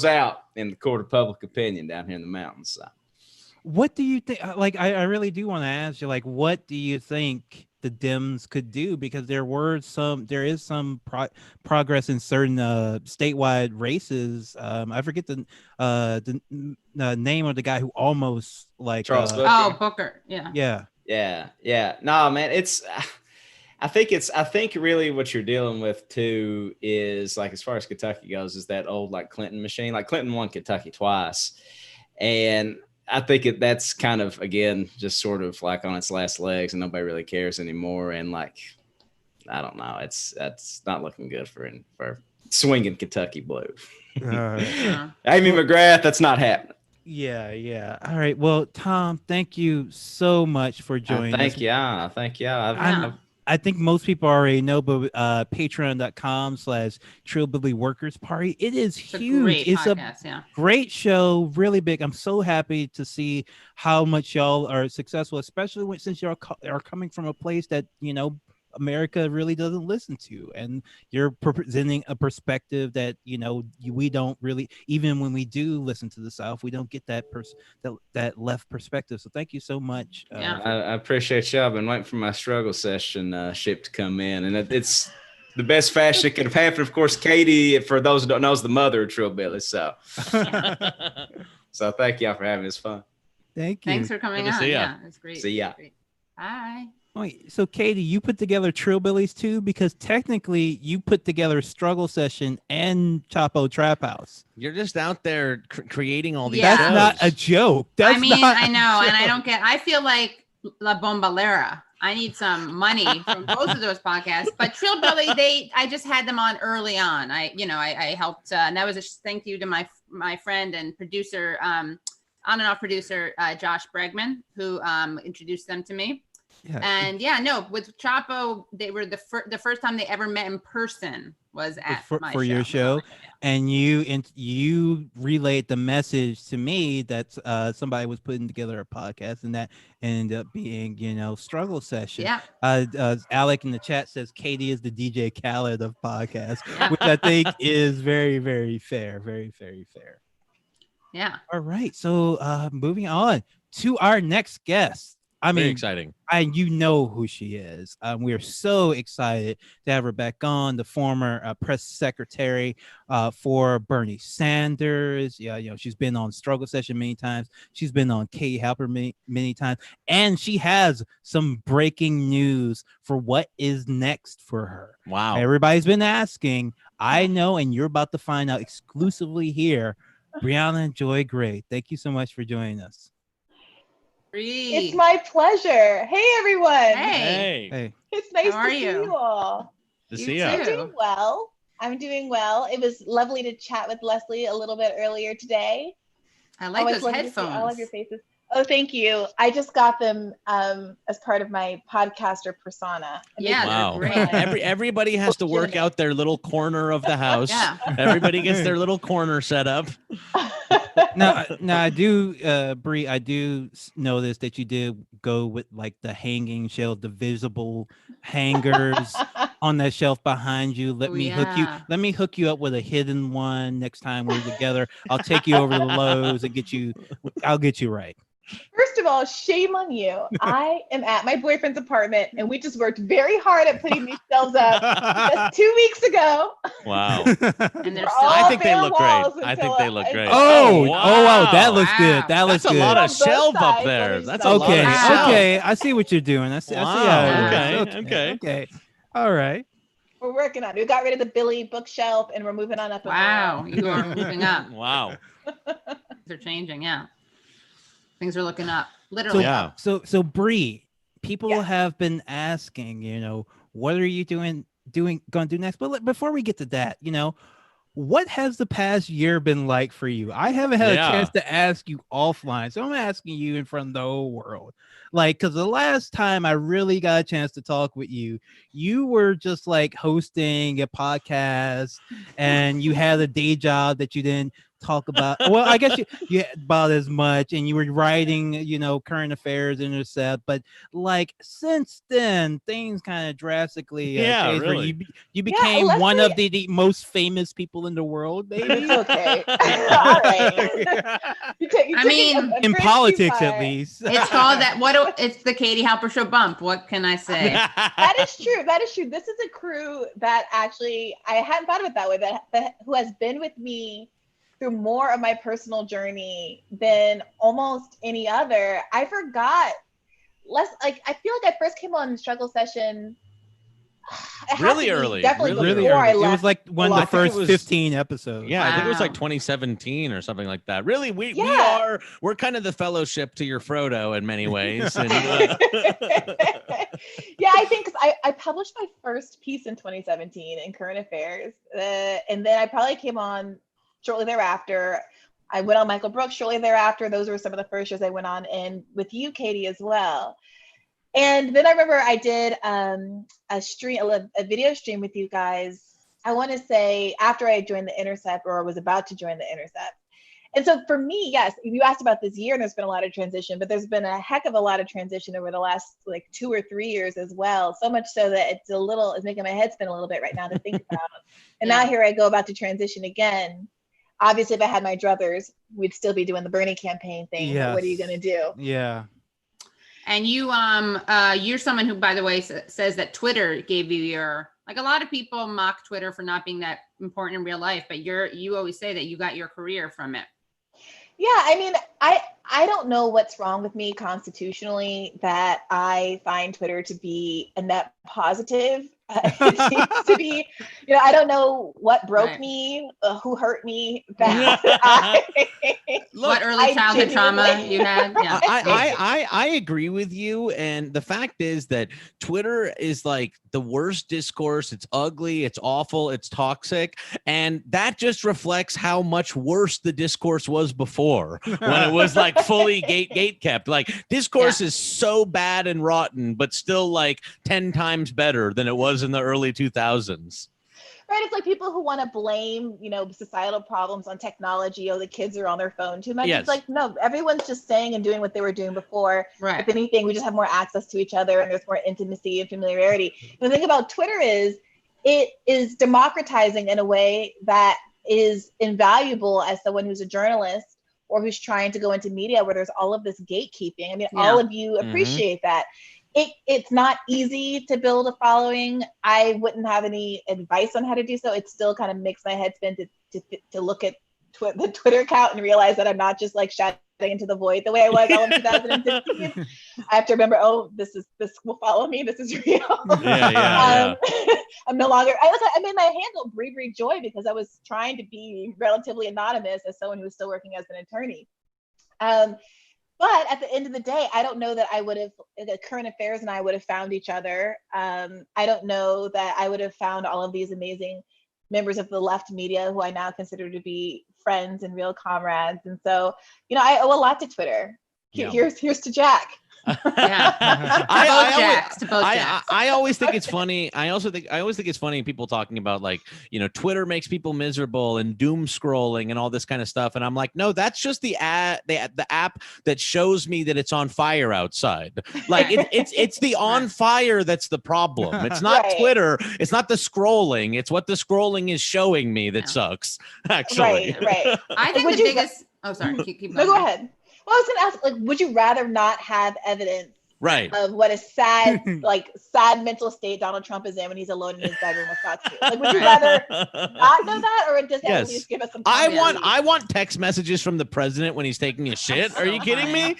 out in the court of public opinion down here in the mountains. So. What do you think? Like, I really do want to ask you, like, what do you think the Dems could do? Because there is some progress in certain statewide races. I forget the name of the guy who almost like Charles Booker. Booker. Yeah. No, man, I think really what you're dealing with too is, like, as far as Kentucky goes, is that old like Clinton machine. Like Clinton won Kentucky twice, and I think that's kind of, again, just sort of like on its last legs, and nobody really cares anymore. And like, I don't know, that's not looking good for swinging Kentucky blue. Amy McGrath, that's not happening. Yeah. All right. Well, Tom, thank you so much for joining us. Thank you. I think most people already know, but patreon.com/Trillbilly Workers Party. It is huge. It's a great show, really big. I'm so happy to see how much y'all are successful, especially since y'all are coming from a place that, America really doesn't listen to, and you're presenting a perspective that we don't really, even when we do listen to the South, we don't get that left perspective. So thank you so much. I appreciate y'all. I've been waiting for my struggle session ship to come in, and it's the best fashion it could have happened. Of course, Katie, for those who don't know, is the mother of Trillbilly. So thank y'all for having this fun. Thank you. Thanks for coming on. Yeah, it's great. See ya. Bye. Wait, so Katie, you put together Trillbillies too? Because technically you put together Struggle Session and Chapo Trap House. You're just out there creating all these That's shows. not a joke. That's I mean, not I know, and I feel like La Bombalera. I need some money from both of those podcasts. But Trillbilly, I just had them on early on. I helped, and that was a thank you to my friend and producer, on and off producer, Josh Bregman, who introduced them to me. Yeah. And with Chapo, they were the first time they ever met in person was at my for your show, and you relayed the message to me that somebody was putting together a podcast, and that ended up being Struggle Session. Yeah. Alec in the chat says Katie is the DJ Khaled of podcasts, which I think is very, very fair, very, very fair. Yeah. All right, so moving on to our next guest. I mean, very exciting. You know who she is. We're so excited to have her back on, the former press secretary for Bernie Sanders. Yeah, she's been on Struggle Session many times. She's been on Katie Halper many times, and she has some breaking news for what is next for her. Wow! Everybody's been asking. I know, and you're about to find out exclusively here. Brianna Joy Gray, thank you so much for joining us. It's my pleasure. Hey, everyone. Hey. It's nice to see you all. To see you. I'm doing well. It was lovely to chat with Leslie a little bit earlier today. I like those headphones. To see all of your faces. Oh, thank you. I just got them as part of my podcaster persona. Yeah, wow. Great. Everybody has to work out their little corner of the house. Yeah. Everybody gets their little corner set up. Now I do, Brie, I do notice that you did go with like the hanging shelf, the visible hangers on that shelf behind you. Let me hook you up with a hidden one next time we're together. I'll take you over to Lowe's and I'll get you right. First of all, shame on you. I am at my boyfriend's apartment, and we just worked very hard at putting these shelves up just 2 weeks ago. Wow. And I think they look great. Oh, wow. That looks good. That's a lot of shelf up there. That's a lot of shelf. Okay. I see what you're doing. I see how it works. Okay. All right. We're working on it. We got rid of the Billy bookshelf, and we're moving on up. Wow. You are moving up. Wow. They're changing. Yeah. Things are looking up, literally. So Bree, people have been asking, what are you going to do next? But before we get to that, what has the past year been like for you? I haven't had a chance to ask you offline, so I'm asking you in front of the whole world. Like, because the last time I really got a chance to talk with you, you were just like hosting a podcast, and you had a day job that you didn't talk about. Well, I guess you about as much, and you were writing current affairs Intercept, but like since then things kind of drastically changed, where you became one of the most famous people in the world, maybe. It's okay. All right. I mean, in politics at least. It's called that. It's the Katie Halper Show bump. What can I say? That is true. This is a crew that actually I hadn't thought of it that way, but who has been with me through more of my personal journey than almost any other. I forgot I feel like I first came on Struggle Session really early. Definitely really before early. I left. It was like one of the first 15 episodes. Yeah, I think it was like 2017 or something like that. Really, we're kind of the fellowship to your Frodo in many ways. And, yeah, I think because I published my first piece in 2017 in Current Affairs, and then I probably came on shortly thereafter. I went on Michael Brooks shortly thereafter. Those were some of the first shows I went on, and with you, Katie, as well. And then I remember I did a video stream with you guys, I want to say after I joined the Intercept or was about to join the Intercept. And so for me, yes, you asked about this year, and there's been a lot of transition, but there's been a heck of a lot of transition over the last like 2 or 3 years as well. So much so that it's making my head spin a little bit right now to think about. And now here I go about to transition again. Obviously, if I had my druthers, we'd still be doing the Bernie campaign thing. Yes. What are you going to do? Yeah. And you're someone who, by the way, says that Twitter gave you like a lot of people mock Twitter for not being that important in real life, but you always say that you got your career from it. Yeah, I mean, I don't know what's wrong with me constitutionally that I find Twitter to be a net positive. It seems to be, I don't know what broke me, who hurt me. That what early childhood trauma you had. Yeah. I agree with you. And the fact is that Twitter is like the worst discourse. It's ugly. It's awful. It's toxic. And that just reflects how much worse the discourse was before when it was like fully gate kept. Like discourse is so bad and rotten, but still like 10 times better than it was in the early 2000s. Right, it's like people who want to blame, societal problems on technology. Oh, the kids are on their phone too much. Yes. It's like, no, everyone's just saying and doing what they were doing before. Right. If anything, we just have more access to each other and there's more intimacy and familiarity. And the thing about Twitter is it is democratizing in a way that is invaluable as someone who's a journalist or who's trying to go into media where there's all of this gatekeeping. I mean, all of you appreciate that. It's not easy to build a following. I wouldn't have any advice on how to do so. It still kind of makes my head spin to look at the Twitter account and realize that I'm not just like shouting into the void the way I was all in 2015. I have to remember, this will follow me. This is real. Yeah. I'm no longer. I made my handle Brianna Joy because I was trying to be relatively anonymous as someone who was still working as an attorney. But at the end of the day, I don't know that the current affairs and I would have found each other. I don't know that I would have found all of these amazing members of the left media who I now consider to be friends and real comrades. And so, I owe a lot to Twitter. Here's to Jack. I always think it's funny. I always think it's funny people talking about like, Twitter makes people miserable and doom scrolling and all this kind of stuff. And I'm like, no, that's just the app that shows me that it's on fire outside. Like it's the on fire that's the problem. It's not Twitter. It's not the scrolling. It's what the scrolling is showing me that sucks. Actually, right. I think the biggest. Oh, sorry. Keep going. No, go ahead. Well, I was going to ask, like, would you rather not have evidence of what a sad mental state Donald Trump is in when he's alone in his bedroom with Fox News? Like, would you rather not know that, or does that at least give us some? I want text messages from the president when he's taking a shit. Are you kidding me?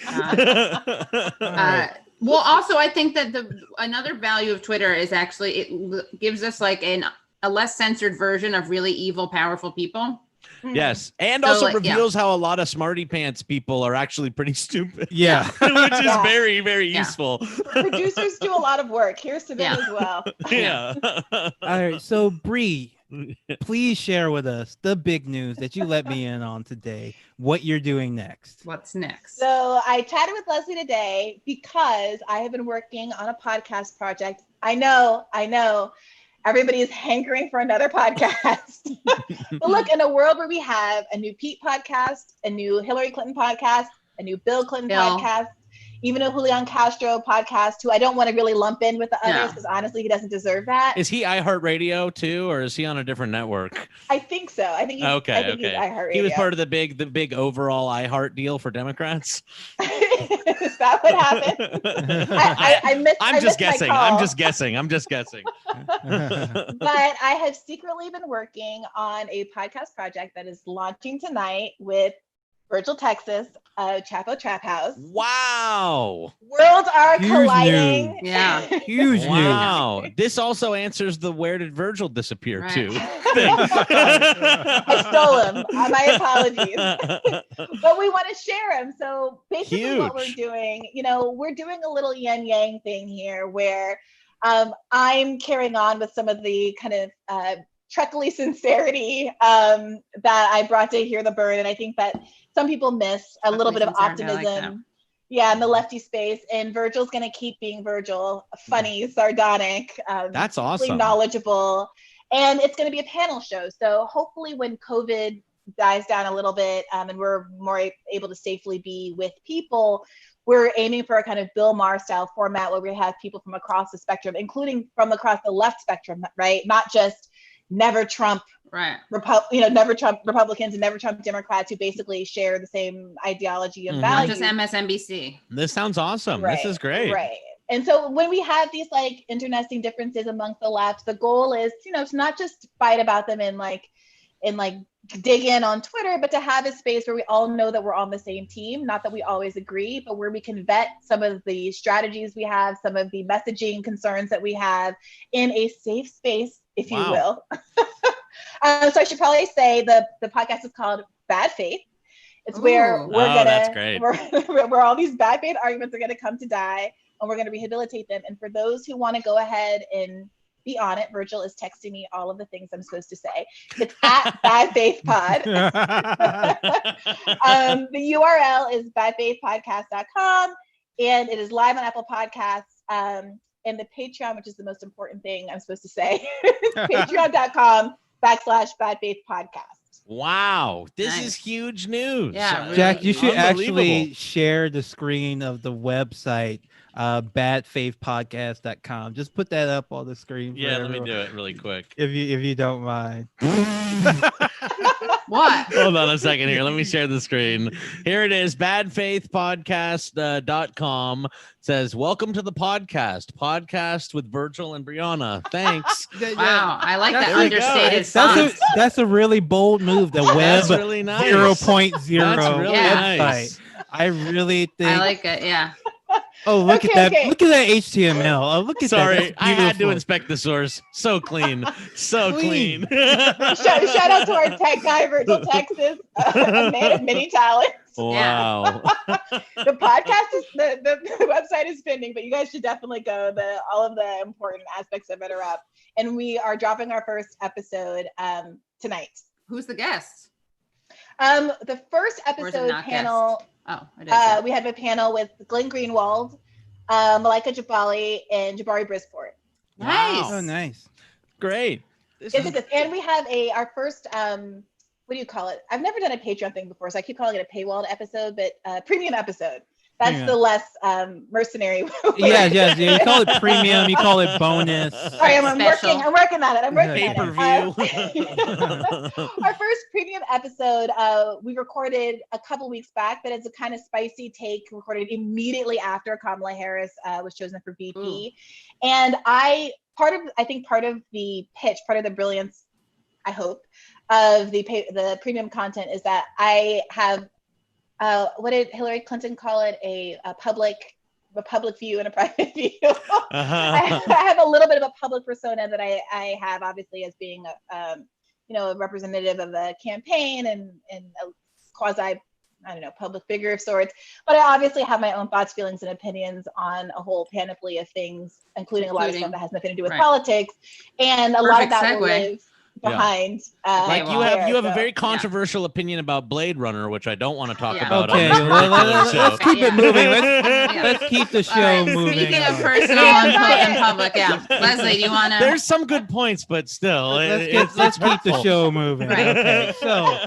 Well, also, I think that another value of Twitter is actually it gives us like a less censored version of really evil, powerful people. Yes, and also reveals how a lot of smarty pants people are actually pretty stupid. Yeah, which is very, very useful. Producers do a lot of work. Here's to them as well. Yeah. All right, so Bree, please share with us the big news that you let me in on today. What you're doing next? What's next? So I chatted with Leslie today because I have been working on a podcast project. I know. Everybody is hankering for another podcast. But look, in a world where we have a new Pete podcast, a new Hillary Clinton podcast, a new Bill Clinton podcast, even a Julian Castro podcast, who I don't want to really lump in with the others because honestly, he doesn't deserve that. Is he iHeartRadio too, or is he on a different network? I think so. I think he's iHeartRadio. He was part of the big overall iHeart deal for Democrats. Is that what happened? I'm just guessing. But I have secretly been working on a podcast project that is launching tonight with Virgil, Texas, Chapo Trap House. Wow. Worlds are colliding. News. Yeah. Huge news. This also answers the where did Virgil disappear to? I stole him. My apologies. But we want to share him. So basically what we're doing, we're doing a little yin yang thing here where I'm carrying on with some of the kind of truckly sincerity that I brought to Hear the Bird. And I think that some people miss a little bit of optimism. In the lefty space. And Virgil's going to keep being Virgil, funny, sardonic. That's awesome. Knowledgeable. And it's going to be a panel show. So hopefully when COVID dies down a little bit and we're more able to safely be with people, we're aiming for a kind of Bill Maher style format where we have people from across the spectrum, including from across the left spectrum, right? Not just never Trump, never Trump Republicans and never Trump Democrats who basically share the same ideology and values. Not just MSNBC. This sounds awesome. This is great. Right. And so when we have these like internecine differences amongst the left, the goal is, to not just fight about them in dig in on Twitter, but to have a space where we all know that we're on the same team, not that we always agree, but where we can vet some of the strategies we have, some of the messaging concerns that we have in a safe space, if you will. So I should probably say the podcast is called Bad Faith. It's where where all these bad faith arguments are gonna come to die, and we're gonna rehabilitate them. And for those who want to go ahead and be on it, Virgil is texting me all of the things I'm supposed to say. It's at Bad Faith Pod. The URL is badfaithpodcast.com, and it is live on Apple Podcasts. And the Patreon, which is the most important thing I'm supposed to say, patreon.com/badfaithpodcast. Wow, this is huge news. Yeah, really. Jack, you should actually share the screen of the website, badfaithpodcast.com. Just put that up on the screen. Yeah, let me do it really quick. If you don't mind. What? Hold on a second here. Let me share the screen. Here it is. Badfaithpodcast.com says, welcome to the podcast with Virgil and Brianna. Thanks. Wow. I like that understated song. That's a really bold move. The web really nice. 0.0 really website. Nice. I really think. I like it. Yeah. Oh, look at that. Look at that HTML. Oh, look at that. Sorry, I had to inspect the source. So clean. So clean. Shout out to our tech guy, Virgil, Texas. A man of many talents. Wow. The podcast is the website is pending, but you guys should definitely go. All of the important aspects of it are up. And we are dropping our first episode tonight. Who's the guest? The first episode panel. Guest? Oh, it is. We have a panel with Glenn Greenwald, Malika Jabali, and Jabari Brisport. Nice. Oh, nice. Great. And we have our first, what do you call it? I've never done a Patreon thing before, so I keep calling it a paywalled episode, but premium episode. That's the less mercenary. Yeah. You call it premium. You call it bonus. Sorry, I'm working on it. Pay-per-view. Our first premium episode, we recorded a couple weeks back, but it's a kind of spicy take recorded immediately after Kamala Harris was chosen for VP. And part of the pitch, part of the brilliance, I hope, of the premium content is that I have what did Hillary Clinton call it? A public view and a private view. I have a little bit of a public persona that I have, obviously, as being a representative of the campaign and a quasi, public figure of sorts. But I obviously have my own thoughts, feelings, and opinions on a whole panoply of things, including a lot of stuff that has nothing to do with politics, and a lot of that will live behind. You have a very controversial opinion about Blade Runner, which I don't want to talk about. Okay, let's keep it moving. Let's keep the show moving. Speaking of personal and public, Leslie, do you want to? There's some good points, but still, let's keep the show moving. Right. Okay, so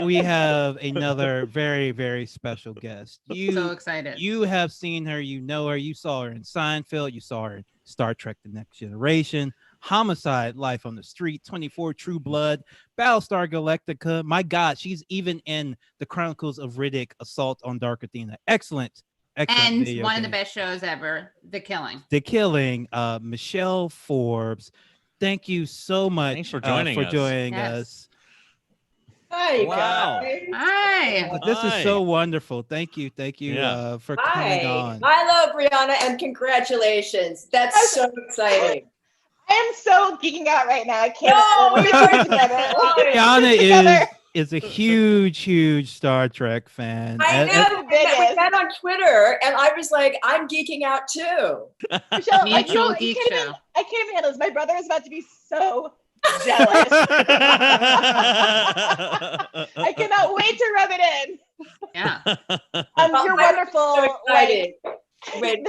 we have another very, very special guest. So excited. You have seen her. You know her. You saw her in Seinfeld. You saw her in Star Trek: The Next Generation, Homicide, Life on the Street, 24, True Blood, Battlestar Galactica. My God, she's even in the Chronicles of Riddick, Assault on Dark Athena. Excellent. And one of the best shows ever, The Killing. Michelle Forbes. Thank you so much. Thanks for joining us. Hi, guys. Hi. This is so wonderful. Thank you for coming on. I love Brianna, and congratulations. That's so exciting. I am so geeking out right now. I can't wait to together. Brianna is a huge Star Trek fan. I know. We met on Twitter, and I was like, I'm geeking out too. Michelle, Mutual geek show. I can't even handle this. My brother is about to be so jealous. I cannot wait to rub it in. Yeah. You're wonderful. So excited. When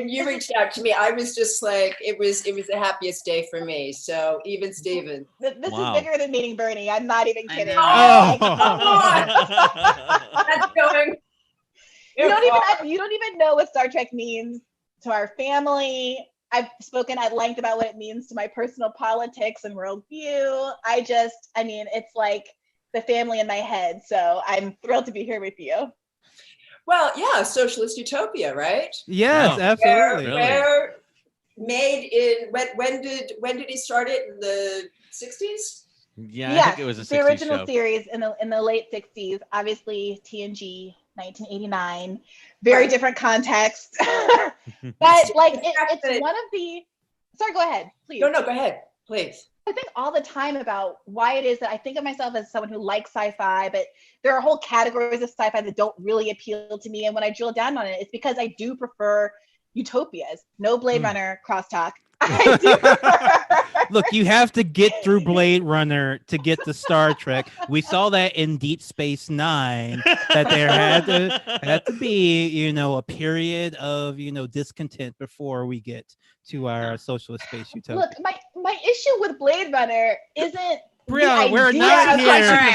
you reached out to me, I was just like, it was the happiest day for me. So even Steven. This is bigger than meeting Bernie. I'm not even kidding. Oh, come on. That's going. You don't even know what Star Trek means to our family. I've spoken at length about what it means to my personal politics and worldview. It's like the family in my head. So I'm thrilled to be here with you. Well, yeah, socialist utopia, right? Yes, absolutely. Where made in when did he start it in the 60s? Yeah, yes, I think it was a 60s the original show. series in the late 60s, obviously TNG 1989, very different context. But like it's one of the, sorry, go ahead, please. No, go ahead, please. I think all the time about why it is that I think of myself as someone who likes sci-fi, but there are whole categories of sci-fi that don't really appeal to me. And when I drill down on it, it's because I do prefer utopias. No Blade Runner crosstalk. I do prefer. Look, you have to get through Blade Runner to get to Star Trek. We saw that in Deep Space Nine, that there had to be, you know, a period of, you know, discontent before we get to our socialist space utopia. Look, my issue with Blade Runner isn't Brianna, we're not here.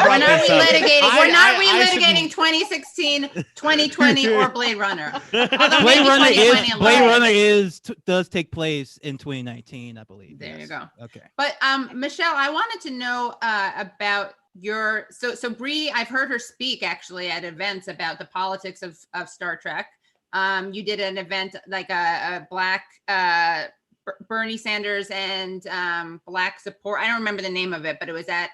We're not relitigating. We're not relitigating 2016, 2020, or Blade Runner. Blade Runner does take place in 2019, I believe. There you go. Okay. But Michelle, I wanted to know about your so Bree. I've heard her speak actually at events about the politics of Star Trek. You did an event like a Black Bernie Sanders and Black support. I don't remember the name of it, but it was at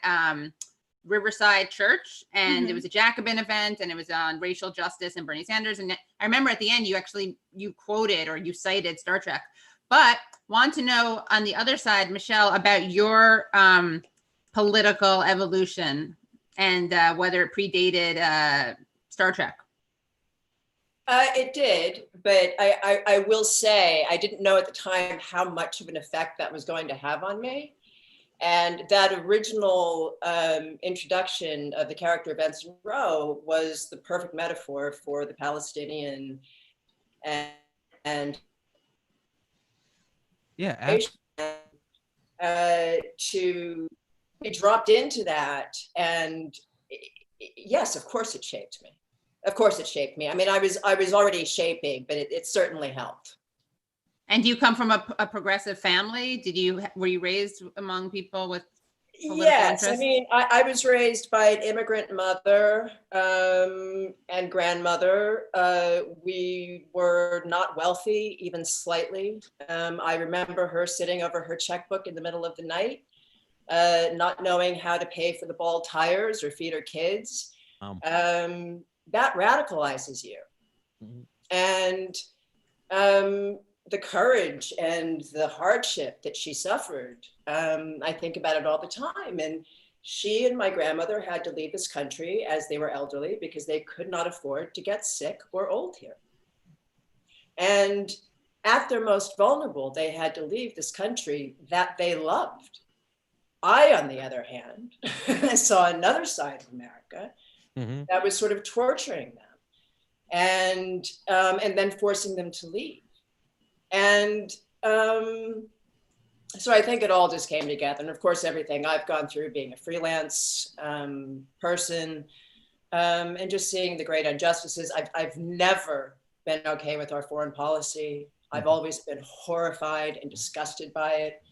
Riverside Church, and it was a Jacobin event, and it was on racial justice and Bernie Sanders. And I remember at the end, you quoted or you cited Star Trek. But want to know on the other side, Michelle, about your political evolution and whether it predated Star Trek. It did, but I will say I didn't know at the time how much of an effect that was going to have on me. And that original introduction of the character of Ensign Rowe was the perfect metaphor for the Palestinian and to be dropped into that. And yes, of course it shaped me. Of course it shaped me. I mean, I was already shaping, but it certainly helped. And do you come from a progressive family? Were you raised among people with political yes, interest? I mean, I was raised by an immigrant mother and grandmother. We were not wealthy, even slightly. I remember her sitting over her checkbook in the middle of the night, not knowing how to pay for the bald tires or feed her kids. That radicalizes you. And the courage and the hardship that she suffered, I think about it all the time. And she and my grandmother had to leave this country as they were elderly because they could not afford to get sick or old here. And at their most vulnerable, they had to leave this country that they loved. I, on the other hand, saw another side of America that was sort of torturing them and then forcing them to leave. And so I think it all just came together. And of course, everything I've gone through being a freelance person and just seeing the great injustices. I've never been okay with our foreign policy. I've always been horrified and disgusted by it.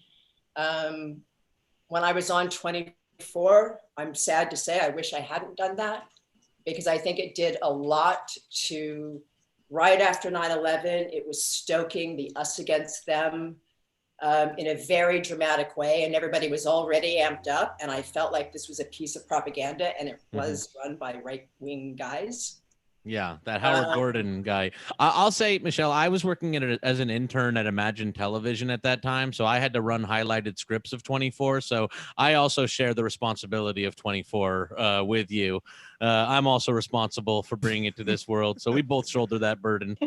When I was on 24, I'm sad to say I wish I hadn't done that, because I think it did a lot to, right after 9/11, it was stoking the us against them in a very dramatic way, and everybody was already amped up, and I felt like this was a piece of propaganda, and it was run by right-wing guys. Yeah, that Howard Gordon guy. I'll say, Michelle, I was working as an intern at Imagine Television at that time, so I had to run highlighted scripts of 24. So I also share the responsibility of 24 with you. I'm also responsible for bringing it to this world, so we both shoulder that burden.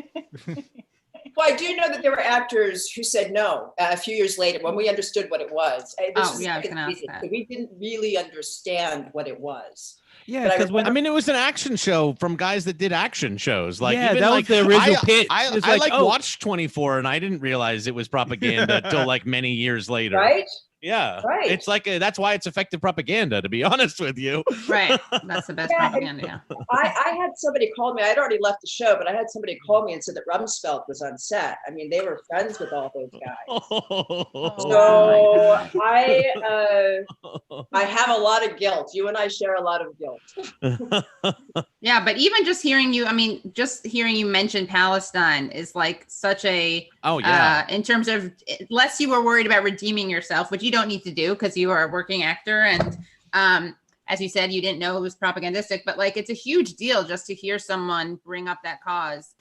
Well, I do know that there were actors who said no a few years later when we understood what it was. I was going to ask that. We didn't really understand what it was. Yeah, because I mean, it was an action show from guys that did action shows. Like, yeah, even that was the original pitch. I watched 24, and I didn't realize it was propaganda until like many years later. Right? Yeah, right. It's like that's why it's effective propaganda, to be honest with you. Right, that's the best propaganda. Yeah. I had somebody call me. I'd already left the show, but I had somebody call me and said that Rumsfeld was on set. I mean, they were friends with all those guys. So I have a lot of guilt. You and I share a lot of guilt. Yeah, but even just hearing you, I mean, just hearing you mention Palestine is like such a in terms of, unless you were worried about redeeming yourself, which you don't need to do because you are a working actor, and As you said, you didn't know it was propagandistic, but like it's a huge deal just to hear someone bring up that cause.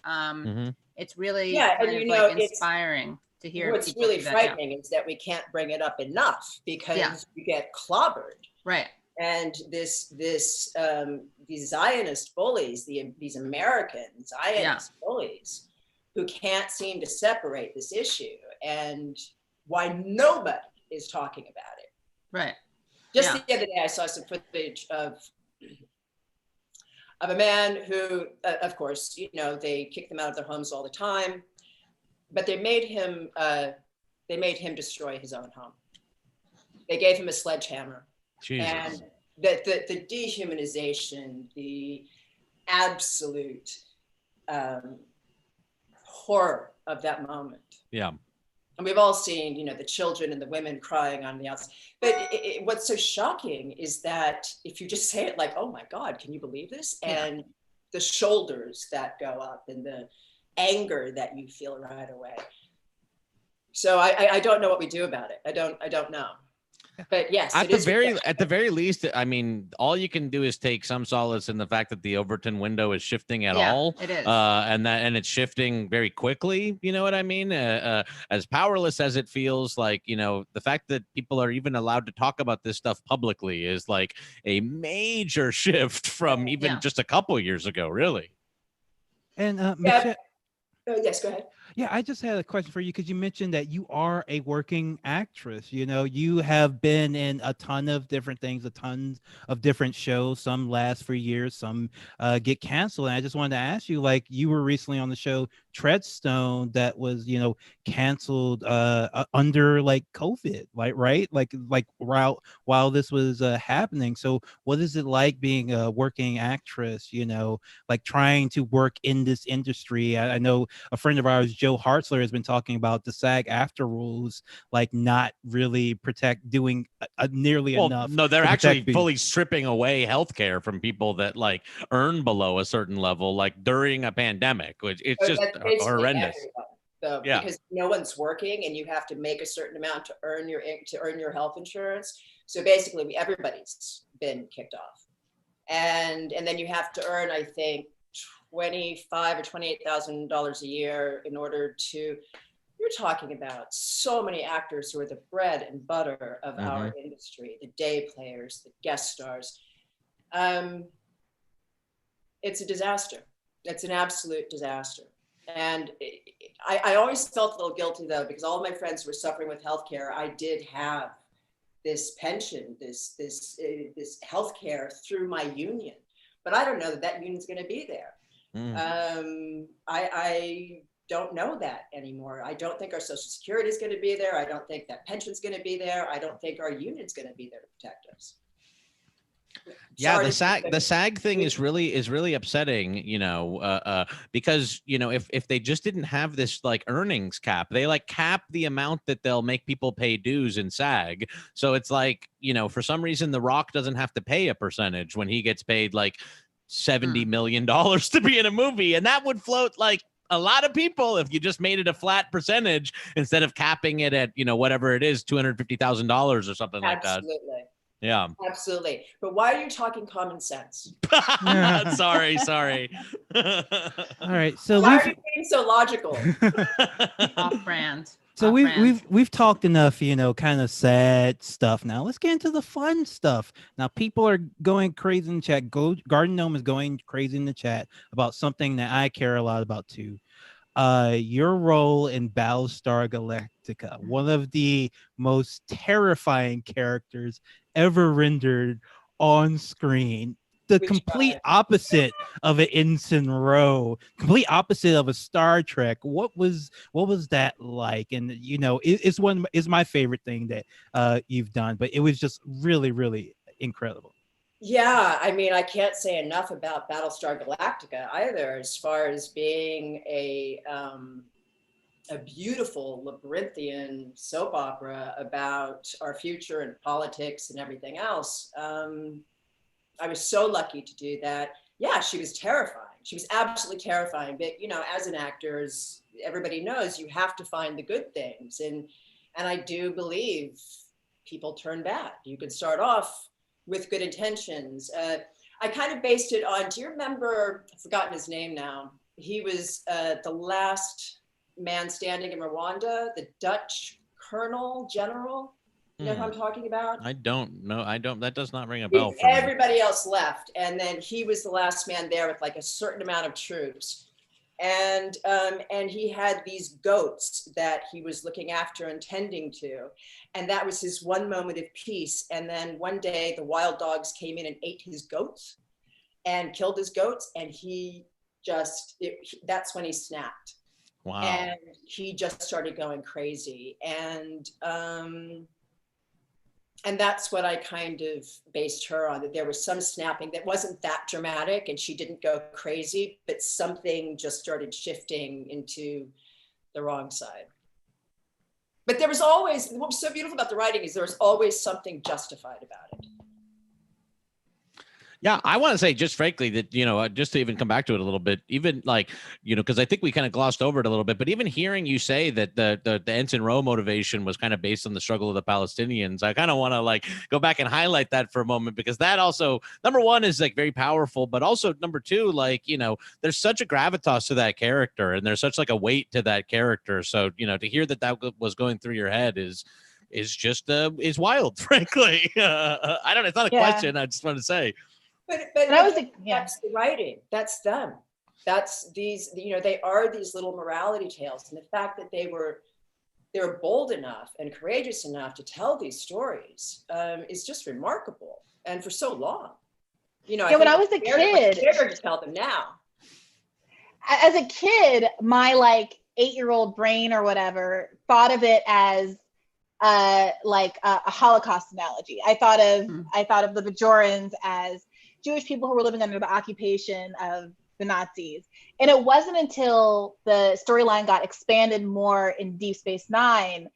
It's really inspiring to hear. What's really frightening is that we can't bring it up enough because you get clobbered. Right. And these Zionist bullies, these American Zionist bullies, who can't seem to separate this issue, and why nobody is talking about it. Right. Just the other day, I saw some footage of a man who, of course, they kick them out of their homes all the time, but they made him destroy his own home. They gave him a sledgehammer. Jesus. And the dehumanization, the absolute horror of that moment. Yeah. And we've all seen, the children and the women crying on the outside. But what's so shocking is that if you just say it like, oh my God, can you believe this? And the shoulders that go up and the anger that you feel right away. So I don't know what we do about it. I don't know. But yes, at the very least, I mean, all you can do is take some solace in the fact that the Overton window is shifting at all. It is. And it's shifting very quickly. You know what I mean? As powerless as it feels, like, the fact that people are even allowed to talk about this stuff publicly is like a major shift from even just a couple years ago, really. And Michelle, yes, go ahead. Yeah, I just had a question for you because you mentioned that you are a working actress. You have been in a ton of different things, a ton of different shows. Some last for years, some get canceled. And I just wanted to ask you, like, you were recently on the show Treadstone that was, canceled under like COVID, right? Like while this was happening. So what is it like being a working actress, like trying to work in this industry? I know a friend of ours, Joe Hartzler, has been talking about the SAG-AFTRA rules, like not really doing nearly enough. No, they're actually fully stripping away healthcare from people that like earn below a certain level, like during a pandemic, which it's just horrendous. So, because no one's working and you have to make a certain amount to earn your health insurance. So basically, everybody's been kicked off, and then you have to earn, I think, $25,000 or $28,000 a year in order to. You're talking about so many actors who are the bread and butter of our industry, the day players, the guest stars. It's a disaster. It's an absolute disaster. And I always felt a little guilty, though, because all of my friends who were suffering with healthcare, I did have this pension, this healthcare through my union. But I don't know that union's going to be there. I don't know that anymore. I don't think our Social Security is going to be there. I don't think that pension's going to be there. I don't think our union's going to be there to protect us. Yeah, the SAG thing is really upsetting, because if they just didn't have this like earnings cap, they like cap the amount that they'll make people pay dues in SAG. So it's like, for some reason The Rock doesn't have to pay a percentage when he gets paid like $70 million to be in a movie, and that would float like a lot of people if you just made it a flat percentage instead of capping it at whatever it is, $250,000 or something like that. Absolutely. Yeah, absolutely. But why are you talking common sense? sorry. All right. So why are you being so logical? Off brand. So we've talked enough, kind of sad stuff. Now let's get into the fun stuff. Now people are going crazy in the chat. Garden Gnome is going crazy in the chat about something that I care a lot about too. Your role in Battlestar Galactica, one of the most terrifying characters ever rendered on screen. The complete opposite of an Ensign Rowe, complete opposite of a Star Trek. What was that like? And it's my favorite thing that you've done, but it was just really, really incredible. Yeah, I mean, I can't say enough about Battlestar Galactica either, as far as being a beautiful labyrinthian soap opera about our future and politics and everything else. I was so lucky to do that. Yeah, she was terrifying. She was absolutely terrifying. But, as an actor, as everybody knows, you have to find the good things. And I do believe people turn bad. You can start off with good intentions. I kind of based it on, do you remember, I've forgotten his name now. He was the last man standing in Rwanda, the Dutch general. You know who I'm talking about? I don't know. That does not ring a bell for me. Everybody else left. And then he was the last man there with like a certain amount of troops. And he had these goats that he was looking after and tending to. And that was his one moment of peace. And then one day the wild dogs came in and ate his goats and killed his goats. And that's when he snapped. Wow. And he just started going crazy. And that's what I kind of based her on, that there was some snapping that wasn't that dramatic and she didn't go crazy, but something just started shifting into the wrong side. But there was always, what was so beautiful about the writing is there was always something justified about it. Yeah, I want to say just frankly that, just to even come back to it a little bit, even like, because I think we kind of glossed over it a little bit, but even hearing you say that the Ensign Row motivation was kind of based on the struggle of the Palestinians, I kind of want to like go back and highlight that for a moment, because that also, number one, is like very powerful, but also number two, like, there's such a gravitas to that character and there's such like a weight to that character. So, to hear that was going through your head is wild, frankly. I don't know. It's not a question. I just want to say. But that's the writing. That's them. That's these, they are these little morality tales. And the fact that they were bold enough and courageous enough to tell these stories is just remarkable. And for so long, when I was a kid, they're to tell them now. As a kid, my like 8-year-old brain or whatever thought of it as like a Holocaust analogy. I thought of the Bajorans as Jewish people who were living under the occupation of the Nazis. And it wasn't until the storyline got expanded more in Deep Space Nine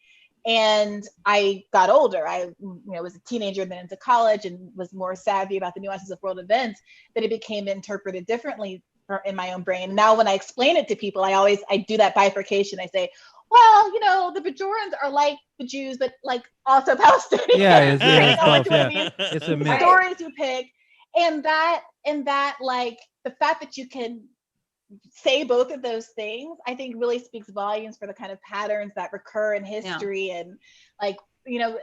and I got older, I was a teenager, then into college, and was more savvy about the nuances of world events, that it became interpreted differently in my own brain. Now, when I explain it to people, I do that bifurcation. I say, well, the Bajorans are like the Jews, but like also Palestinians. Yeah, it's a mix. Stories you pick. And that like the fact that you can say both of those things, I think really speaks volumes for the kind of patterns that recur in history. Yeah. And like, you know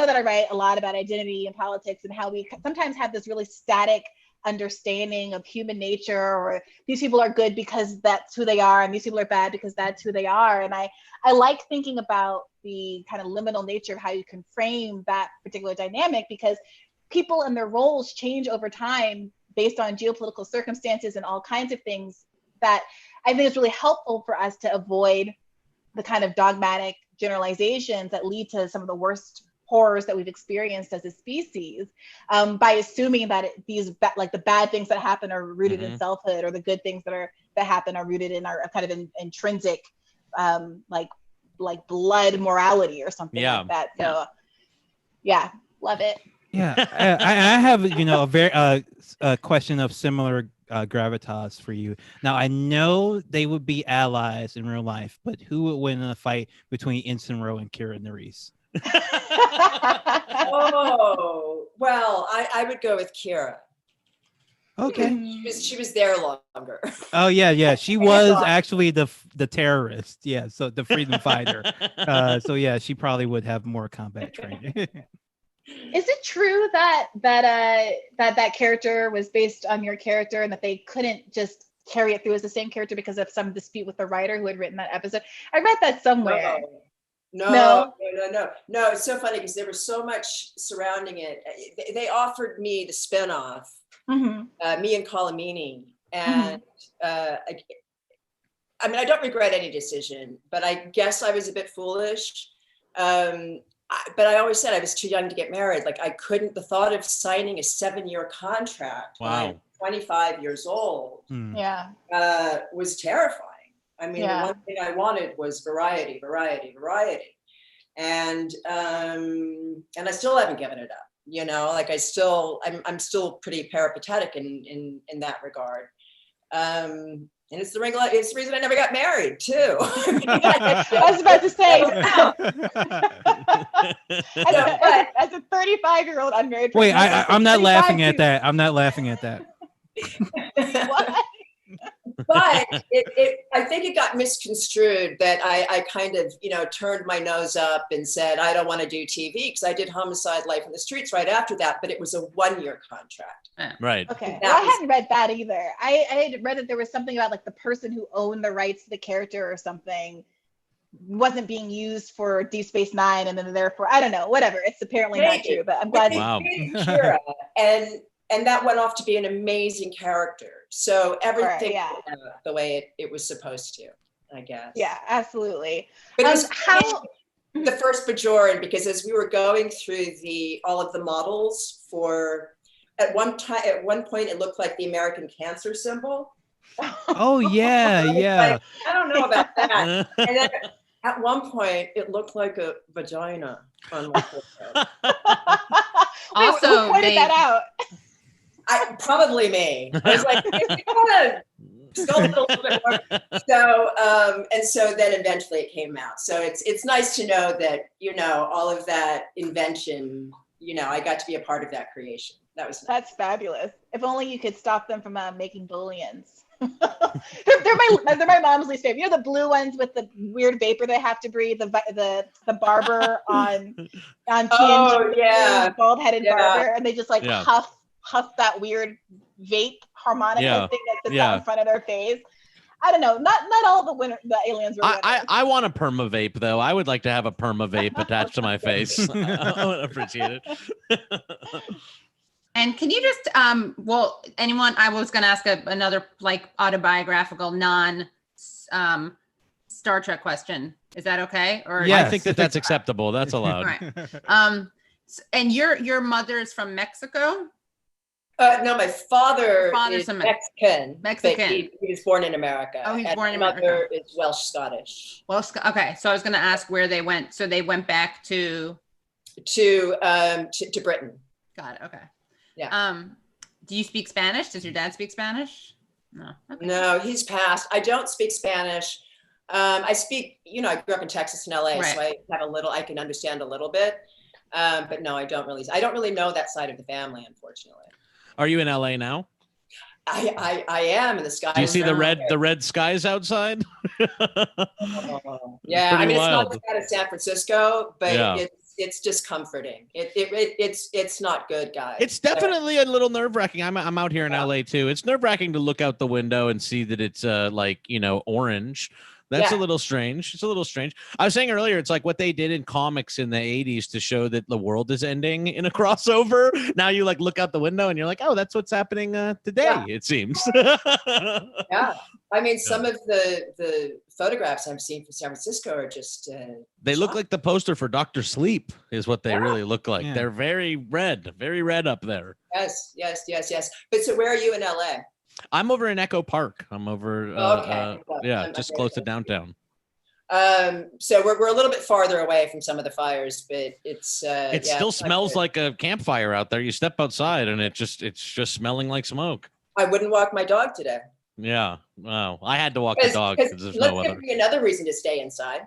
that I write a lot about identity and politics and how we sometimes have this really static understanding of human nature, or these people are good because that's who they are and these people are bad because that's who they are. And I like thinking about the kind of liminal nature of how you can frame that particular dynamic, because people and their roles change over time based on geopolitical circumstances and all kinds of things, that I think is really helpful for us to avoid the kind of dogmatic generalizations that lead to some of the worst horrors that we've experienced as a species, by assuming that the bad things that happen are rooted in selfhood, or the good things that happen are rooted in our kind of intrinsic, like blood morality or something like that. So yeah, love it. Yeah, I have a very a question of similar gravitas for you. Now, I know they would be allies in real life, but who would win in a fight between Ensign Rowe and Kira Nerys? Oh, well, I would go with Kira. Okay. She was there longer. Oh yeah. She was actually the terrorist. Yeah, so the freedom fighter. So yeah, she probably would have more combat training. Is it true that character was based on your character and that they couldn't just carry it through as the same character because of some dispute with the writer who had written that episode? I read that somewhere. No. It's so funny because there was so much surrounding it. They offered me the spinoff, me and Colomini, and I mean, I don't regret any decision, but I guess I was a bit foolish. But I always said I was too young to get married. Like the thought of signing a 7-year contract when I'm 25 years old, was terrifying. I mean, the one thing I wanted was variety. And I still haven't given it up, like I'm still pretty peripatetic in that regard. And it's the reason I never got married too. I was about to say, as a 35-year-old unmarried person. Wait, I'm not laughing at that. I'm not laughing at that. What? But I think it got misconstrued that I kind of, turned my nose up and said, I don't want to do TV, because I did Homicide: Life in the Streets right after that, but it was a 1-year contract. Right. Okay. Well, I hadn't read that either. I had read that there was something about like the person who owned the rights to the character or something wasn't being used for Deep Space Nine, and then therefore, I don't know, whatever. It's apparently not true, but I'm glad. Wow. Kira, and that went off to be an amazing character. So everything went out the way it was supposed to, I guess. Yeah, absolutely. But it was the first Bajoran, because as we were going through all of the models at one point it looked like the American cancer symbol. Oh yeah, yeah. Like, I don't know about that. And then at one point it looked like a vagina on my forehead. Also, who pointed that out? Probably me. I was like, you gotta sculpt it a little bit more. So, and so then eventually it came out. So it's nice to know that, all of that invention, I got to be a part of that creation. That was nice. That's fabulous. If only you could stop them from making booleans. they're my mom's least favorite. The blue ones with the weird vapor they have to breathe. The barber on TNG. Oh yeah, bald-headed barber, and they just huff that weird vape harmonica thing that sits out in front of their face. I don't know. Not all the aliens were winners. I want a perma vape though. I would like to have a perma vape attached to my face. I would appreciate it. And can you just anyone? I was going to ask another like autobiographical Star Trek question. Is that okay? Or I think that's acceptable. That's allowed. Right. And your mother is from Mexico? No, my father is Mexican. Mexican. He was born in America. Oh, he's born in America. My America. mother is Welsh Scottish. Okay, so I was going to ask where they went. So they went back to Britain. Got it. Okay. Yeah. Do you speak Spanish? Does your dad speak Spanish? No. Okay. No, he's passed. I don't speak Spanish. I speak. I grew up in Texas and LA, so I have I can understand a little bit. But no, I don't really know that side of the family, unfortunately. Are you in LA now? I am in the sky. Do you see the red skies outside? Yeah, I mean, wild. It's not as bad as San Francisco, but it's discomforting. It's not good, guys. It's definitely a little nerve-wracking. I'm out here in LA too. It's nerve-wracking to look out the window and see that it's orange. That's a little strange. It's a little strange. I was saying earlier, it's like what they did in comics in the 80s to show that the world is ending in a crossover. Now you look out the window and you're like, oh, that's what's happening today, it seems. Yeah. I mean, some of the photographs I've seen from San Francisco are just... they look like the poster for Dr. Sleep is what they really look like. Yeah. They're very red up there. Yes. But so where are you in LA? I'm over in Echo Park. I'm over, just close to downtown. So we're a little bit farther away from some of the fires, but it still smells like a campfire out there. You step outside and it's just smelling like smoke. I wouldn't walk my dog today. Yeah. Wow. I had to walk the dog because there's no other. Give me another reason to stay inside.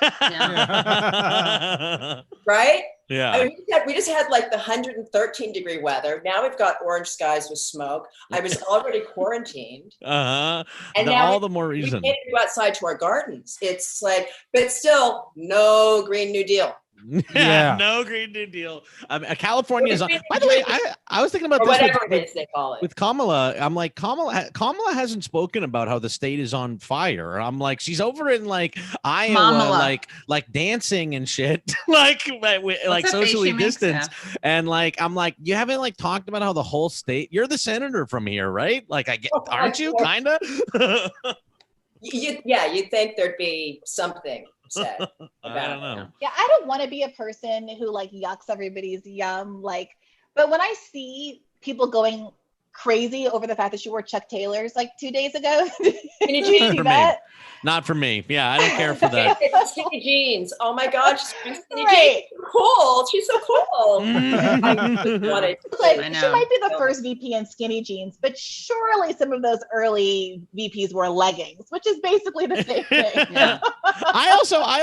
Yeah. Right? Yeah. I mean, we just had like the 113-degree weather. Now we've got orange skies with smoke. I was already quarantined. And now all the more reason. We can't go outside to our gardens. It's like, but still, no Green New Deal. Yeah, no Green New Deal. California is. By the way, I was thinking about this whatever it is they call it with Kamala. I'm like, Kamala hasn't spoken about how the state is on fire. I'm like, she's over in like Iowa, Mamala. like dancing and shit, like socially distanced. And like, I'm like, you haven't like talked about how the whole state. You're the senator from here, right? Like, aren't you kinda? You'd think thered be something said about I don't know. Yeah, I don't want to be a person who like yucks everybody's yum. But when I see people going crazy over the fact that she wore Chuck Taylor's like 2 days ago. Can you see that? Not for me. Yeah, I don't care for that. It's skinny jeans. Oh my God, she's wearing skinny jeans. Cool. She's so cool. Like, she might be the first VP in skinny jeans, but surely some of those early VPs wore leggings, which is basically the same thing. Yeah. I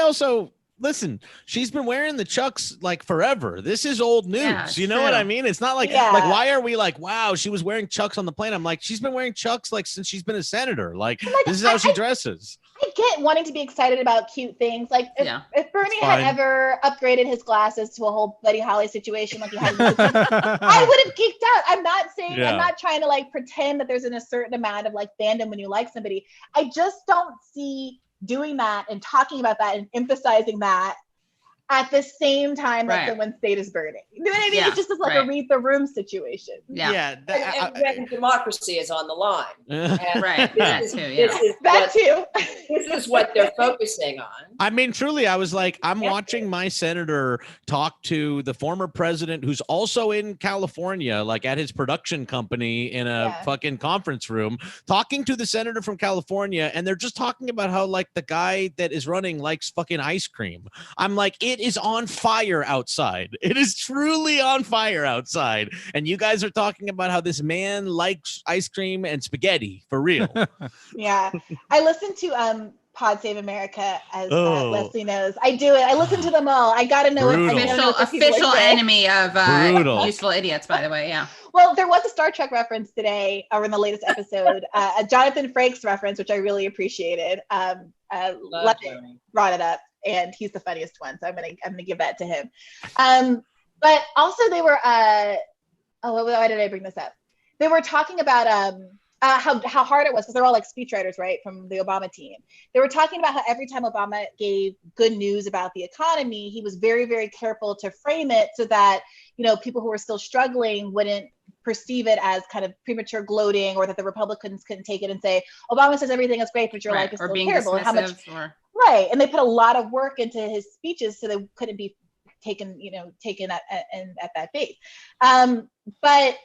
also listen, she's been wearing the Chucks like forever. This is old news. Yeah, you know what I mean? It's not like, like, why are we like, wow, she was wearing Chucks on the plane? I'm like, she's been wearing Chucks like since she's been a senator. Like this is how she dresses. I get wanting to be excited about cute things. Like if Bernie had ever upgraded his glasses to a whole Buddy Holly situation like he had, I would have geeked out. I'm not saying, I'm not trying to like pretend that there's a certain amount of like fandom when you like somebody. I just don't see doing that and talking about that and emphasizing that at the same time that someone's state is burning. You know what I mean? It just is like a read the room situation. And when democracy is on the line. This is what they're focusing on. I mean, truly, I was like, I'm watching my senator talk to the former president who's also in California, like at his production company in a fucking conference room, talking to the senator from California. And they're just talking about how like the guy that is running likes fucking ice cream. I'm like, it is on fire outside. It is truly on fire outside. And you guys are talking about how this man likes ice cream and spaghetti for real. I listen to Pod Save America, as Leslie knows. I do it. I listen to them all. I got to know official enemy of useful idiots, by the way. Yeah. Well, there was a Star Trek reference today, or in the latest episode, a Jonathan Frakes reference, which I really appreciated. Levin brought it up, and he's the funniest one, so I'm gonna give that to him. But also, they were. Why did I bring this up? They were talking about how hard it was, because they're all like speechwriters, right, from the Obama team. They were talking about how every time Obama gave good news about the economy, he was very, very careful to frame it so that, you know, people who were still struggling wouldn't perceive it as kind of premature gloating, or that the Republicans couldn't take it and say, Obama says everything is great, but your life is still terrible. And how much, and they put a lot of work into his speeches so they couldn't be taken at that bait. But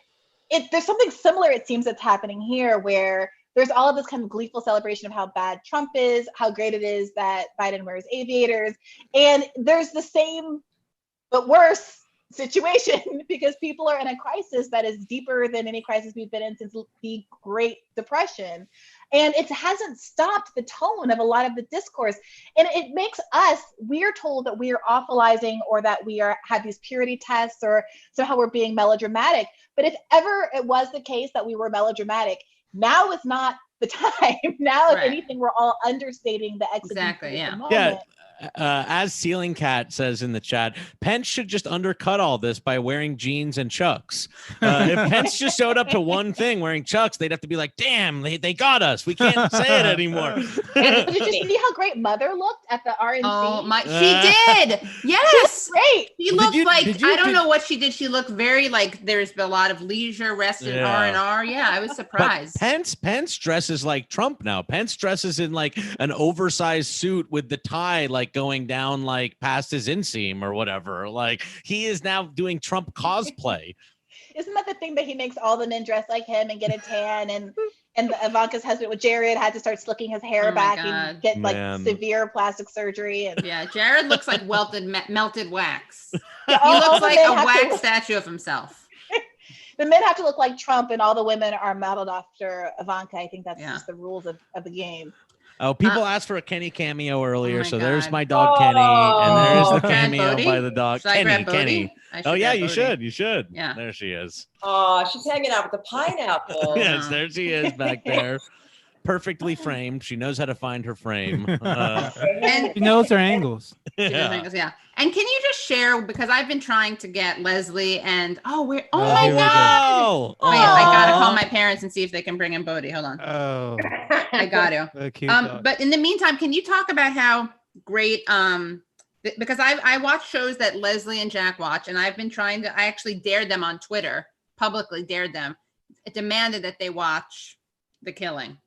there's something similar, it seems, that's happening here, where there's all of this kind of gleeful celebration of how bad Trump is, how great it is that Biden wears aviators. And there's the same but worse situation, because people are in a crisis that is deeper than any crisis we've been in since the Great Depression. And it hasn't stopped the tone of a lot of the discourse. And it makes us, we're told that we are awfulizing, or that we have these purity tests, or somehow we're being melodramatic. But if ever it was the case that we were melodramatic, now is not the time. Now, if anything, we're all understating the exigencies of the moment. As Ceiling Cat says in the chat, Pence should just undercut all this by wearing jeans and Chucks. If Pence just showed up to one thing wearing Chucks, they'd have to be like, damn, they got us. We can't say it anymore. Did you see how great Mother looked at the RNC? Oh my, she did. Yes. Great. She looked I don't know what she did. She looked very like there's a lot of leisure, rest in R&R. Yeah, I was surprised. But Pence dresses like Trump now. Pence dresses in like an oversized suit with the tie like going down like past his inseam or whatever. Like he is now doing Trump cosplay. Isn't that the thing that he makes all the men dress like him and get a tan, and Ivanka's husband with Jared had to start slicking his hair back and get like severe plastic surgery. And Jared looks like melted wax. He looks like a wax statue of himself. The men have to look like Trump, and all the women are modeled after Ivanka. I think that's just the rules of the game. Oh, people asked for a Kenny cameo earlier, so there's my dog Kenny, and there's the cameo by the dog Kenny. Oh yeah, you should. Yeah, there she is. Oh, she's hanging out with the pineapple. Yes, there she is back there, perfectly framed. She knows how to find her frame. And she knows her angles. Yeah. And can you just share, because I've been trying to get Leslie and my God. Wait, I gotta call my parents and see if they can bring in Bodhi. Hold on. Oh, I got to. But in the meantime, can you talk about how great because I watch shows that Leslie and Jack watch, and I've been trying to. I actually dared them on Twitter, publicly dared them, demanded that they watch The Killing.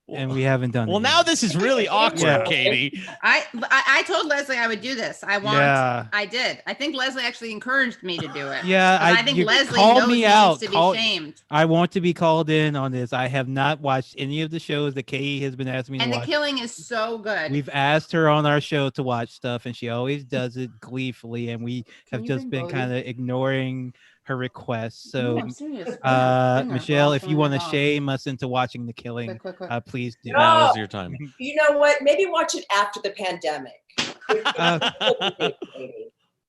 and we haven't done it. Well, now this is really awkward, Yeah. Katie. I told Leslie I would do this. I did. I think Leslie actually encouraged me to do it. Yeah, I think Leslie called knows me he out. needs to be shamed. I want to be called in on this. I have not watched any of the shows that Katie has been asking me And to The watch. Killing is so good. We've asked her on our show to watch stuff, and she always does it gleefully, and we have you just bring been Bodhi? kind of ignoring her requests. So, I'm serious. Bring her. Michelle, if you want to Quick. shame us into watching The Killing, please do. No. Now is your time. You know what? Maybe watch it after the pandemic.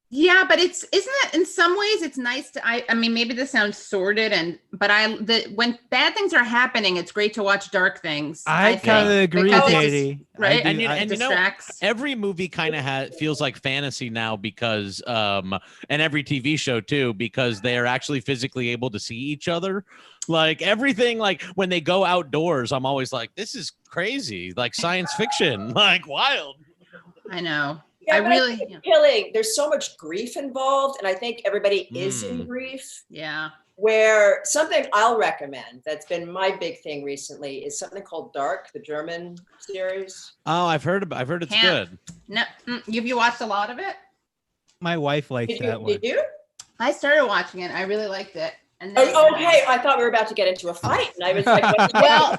Yeah, but isn't that in some ways it's nice to I mean maybe this sounds sordid but when bad things are happening, it's great to watch dark things. I kind of agree, Katie. Right? And you know, every movie kind of feels like fantasy now because and every TV show too, because they are actually physically able to see each other. Like everything, like when they go outdoors, I'm always like, this is crazy, like science fiction, like wild. I know. Yeah, Killing. There's so much grief involved, and I think everybody is in grief. Yeah. Where something I'll recommend that's been my big thing recently is something called Dark, the German series. Oh, I've heard it's good. No, have you watched a lot of it? My wife likes that one. Did you? I started watching it. I really liked it. And then, okay, I thought we were about to get into a fight, and I was like, well,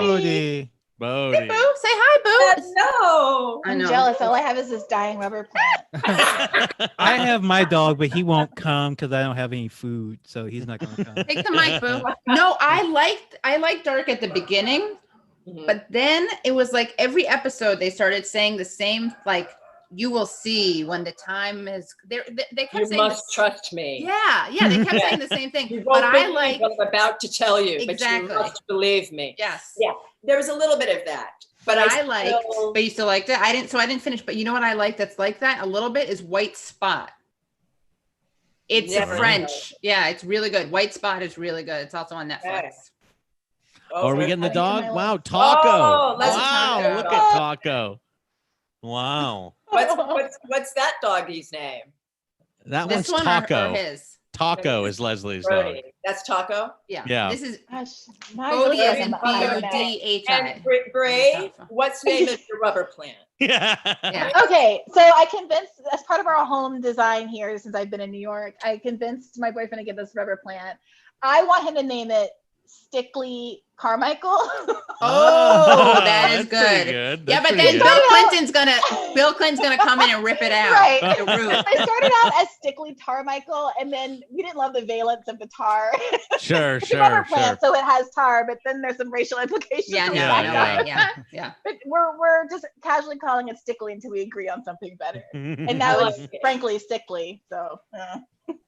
Bodhi. Bodhi. Hey, Boo. Say hi, Boo. No. I'm jealous. All I have is this dying rubber plant. I have my dog, but he won't come because I don't have any food, so he's not going to come. Take the mic, Boo. No, I liked Dark at the beginning, but then it was like every episode they started saying the same, like, you will see when the time is. They kept saying you must trust me. Yeah, they kept saying the same thing. You but won't I like what I'm about to tell you, exactly. But you must believe me. Yes. Yeah, there was a little bit of that, but I liked. But you still liked it. I didn't finish. But you know what I like that's like that a little bit is White Spot. It's French. Yeah, it's really good. White Spot is really good. It's also on Netflix. Okay. Oh, are we getting the dog? Wow, Taco! Oh, wow, look at Taco! Wow. What's that doggy's name? That this one's one Taco. Or his? Taco is Leslie's dog. That's Taco? Yeah. This is Bodhi as in Bodhi. And Gray, what's the name of your rubber plant? Yeah. Okay, so I convinced, as part of our home design here, since I've been in New York, I convinced my boyfriend to get this rubber plant. I want him to name it Stickly Carmichael. Oh, that is good. Yeah, but then Bill Clinton's gonna come in and rip it out. Right. The root. I started out as Stickly Tarmichael, and then we didn't love the valence of the tar. Sure. Plant, so it has tar, but then there's some racial implications. Yeah. But we're just casually calling it Stickly until we agree on something better. And now it's frankly Stickly. So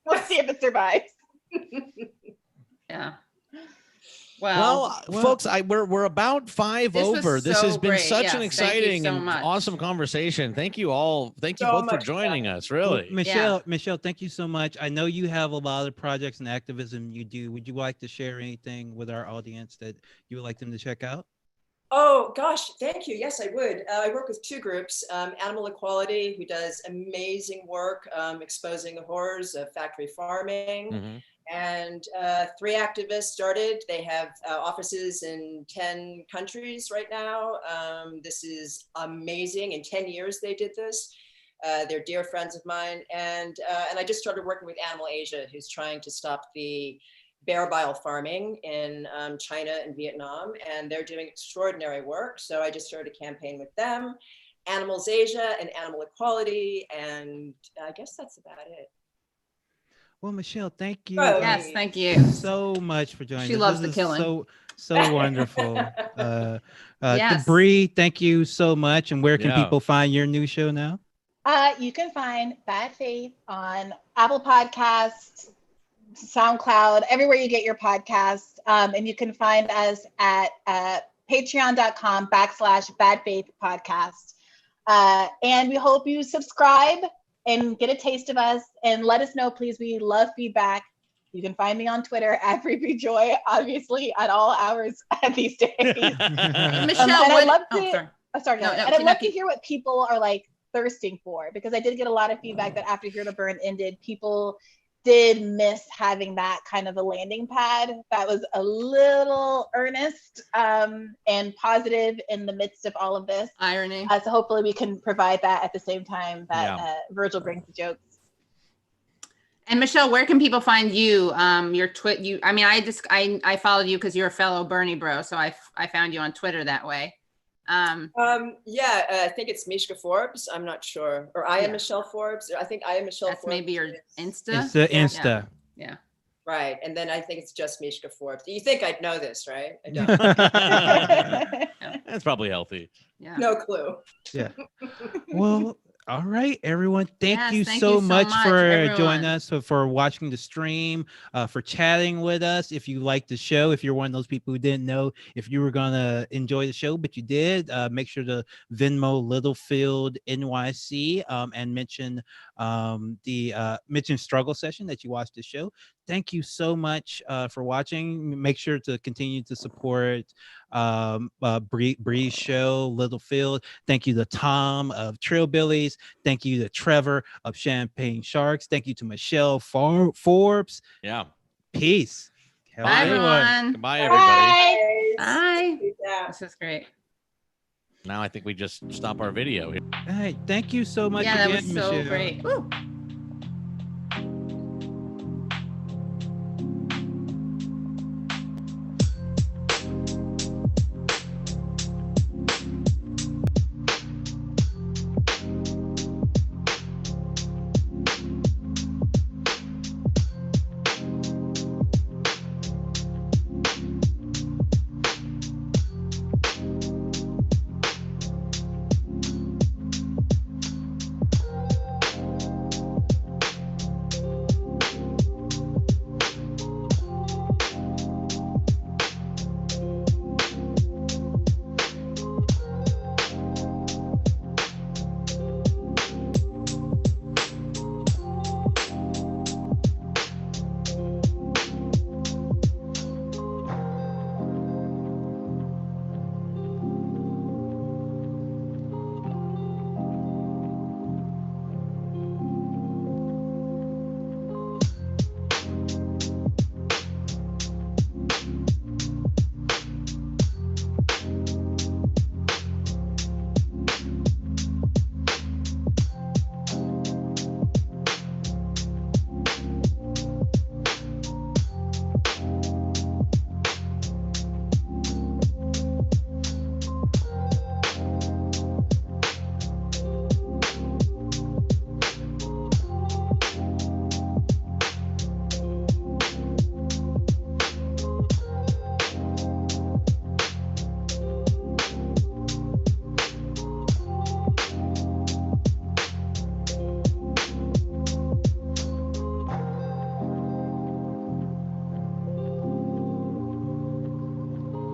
we'll see if it survives. Yeah. Well, folks, we're about 5 over. This has been such an exciting and awesome conversation. Thank you all. Thank you both for joining us. Really, Michelle, thank you so much. I know you have a lot of projects and activism you do. Would you like to share anything with our audience that you would like them to check out? Oh gosh, thank you. Yes, I would. I work with 2 groups: Animal Equality, who does amazing work exposing the horrors of factory farming. And 3 activists started. They have offices in 10 countries right now. This is amazing. In 10 years, they did this. They're dear friends of mine. And I just started working with Animal Asia, who's trying to stop the bear bile farming in China and Vietnam. And they're doing extraordinary work. So I just started a campaign with them, Animals Asia and Animal Equality. And I guess that's about it. Well, Michelle, thank you. Yes, thank you so much for joining us. She loves The Killing. So wonderful. Bree, thank you so much. And where can people find your new show now? You can find Bad Faith on Apple Podcasts, SoundCloud, everywhere you get your podcasts. And you can find us at patreon.com/Bad Faith Podcast. And we hope you subscribe and get a taste of us and let us know, please. We love feedback. You can find me on Twitter at FreeBeJoy, obviously at all hours these days. Michelle, I'd love to hear what people are like thirsting for, because I did get a lot of feedback that after Hear the Burn ended, people did miss having that kind of a landing pad that was a little earnest and positive in the midst of all of this. Irony. So hopefully we can provide that at the same time that Virgil brings the jokes. And Michelle, where can people find you? Your I followed you because you're a fellow Bernie bro, so I found you on Twitter that way. I think it's Mishka Forbes. I'm not sure, or I am Michelle Forbes. I think I am Michelle That's Forbes. Maybe your Insta. It's the Insta. Yeah. Right, and then I think it's just Mishka Forbes. You think I'd know this, right? I don't. That's probably healthy. Yeah. No clue. Yeah. Well, all right, everyone. Thank you thank so you so much much, for everyone. joining us, for watching the stream, for chatting with us. If you like the show, if you're one of those people who didn't know if you were going to enjoy the show, but you did, make sure to Venmo Littlefield NYC and mention mention Struggle Session that you watched the show. Thank you so much for watching. Make sure to continue to support Bree's show, Littlefield. Thank you to Tom of Trailbillies. Thank you to Trevor of Champagne Sharks. Thank you to Michelle Forbes. Yeah. Peace. Bye, everyone. Goodbye, everybody. Bye. Yeah. This is great. Now I think we just stop our video here. All right. Thank you so much Yeah, that again, was so Michelle. great. Woo.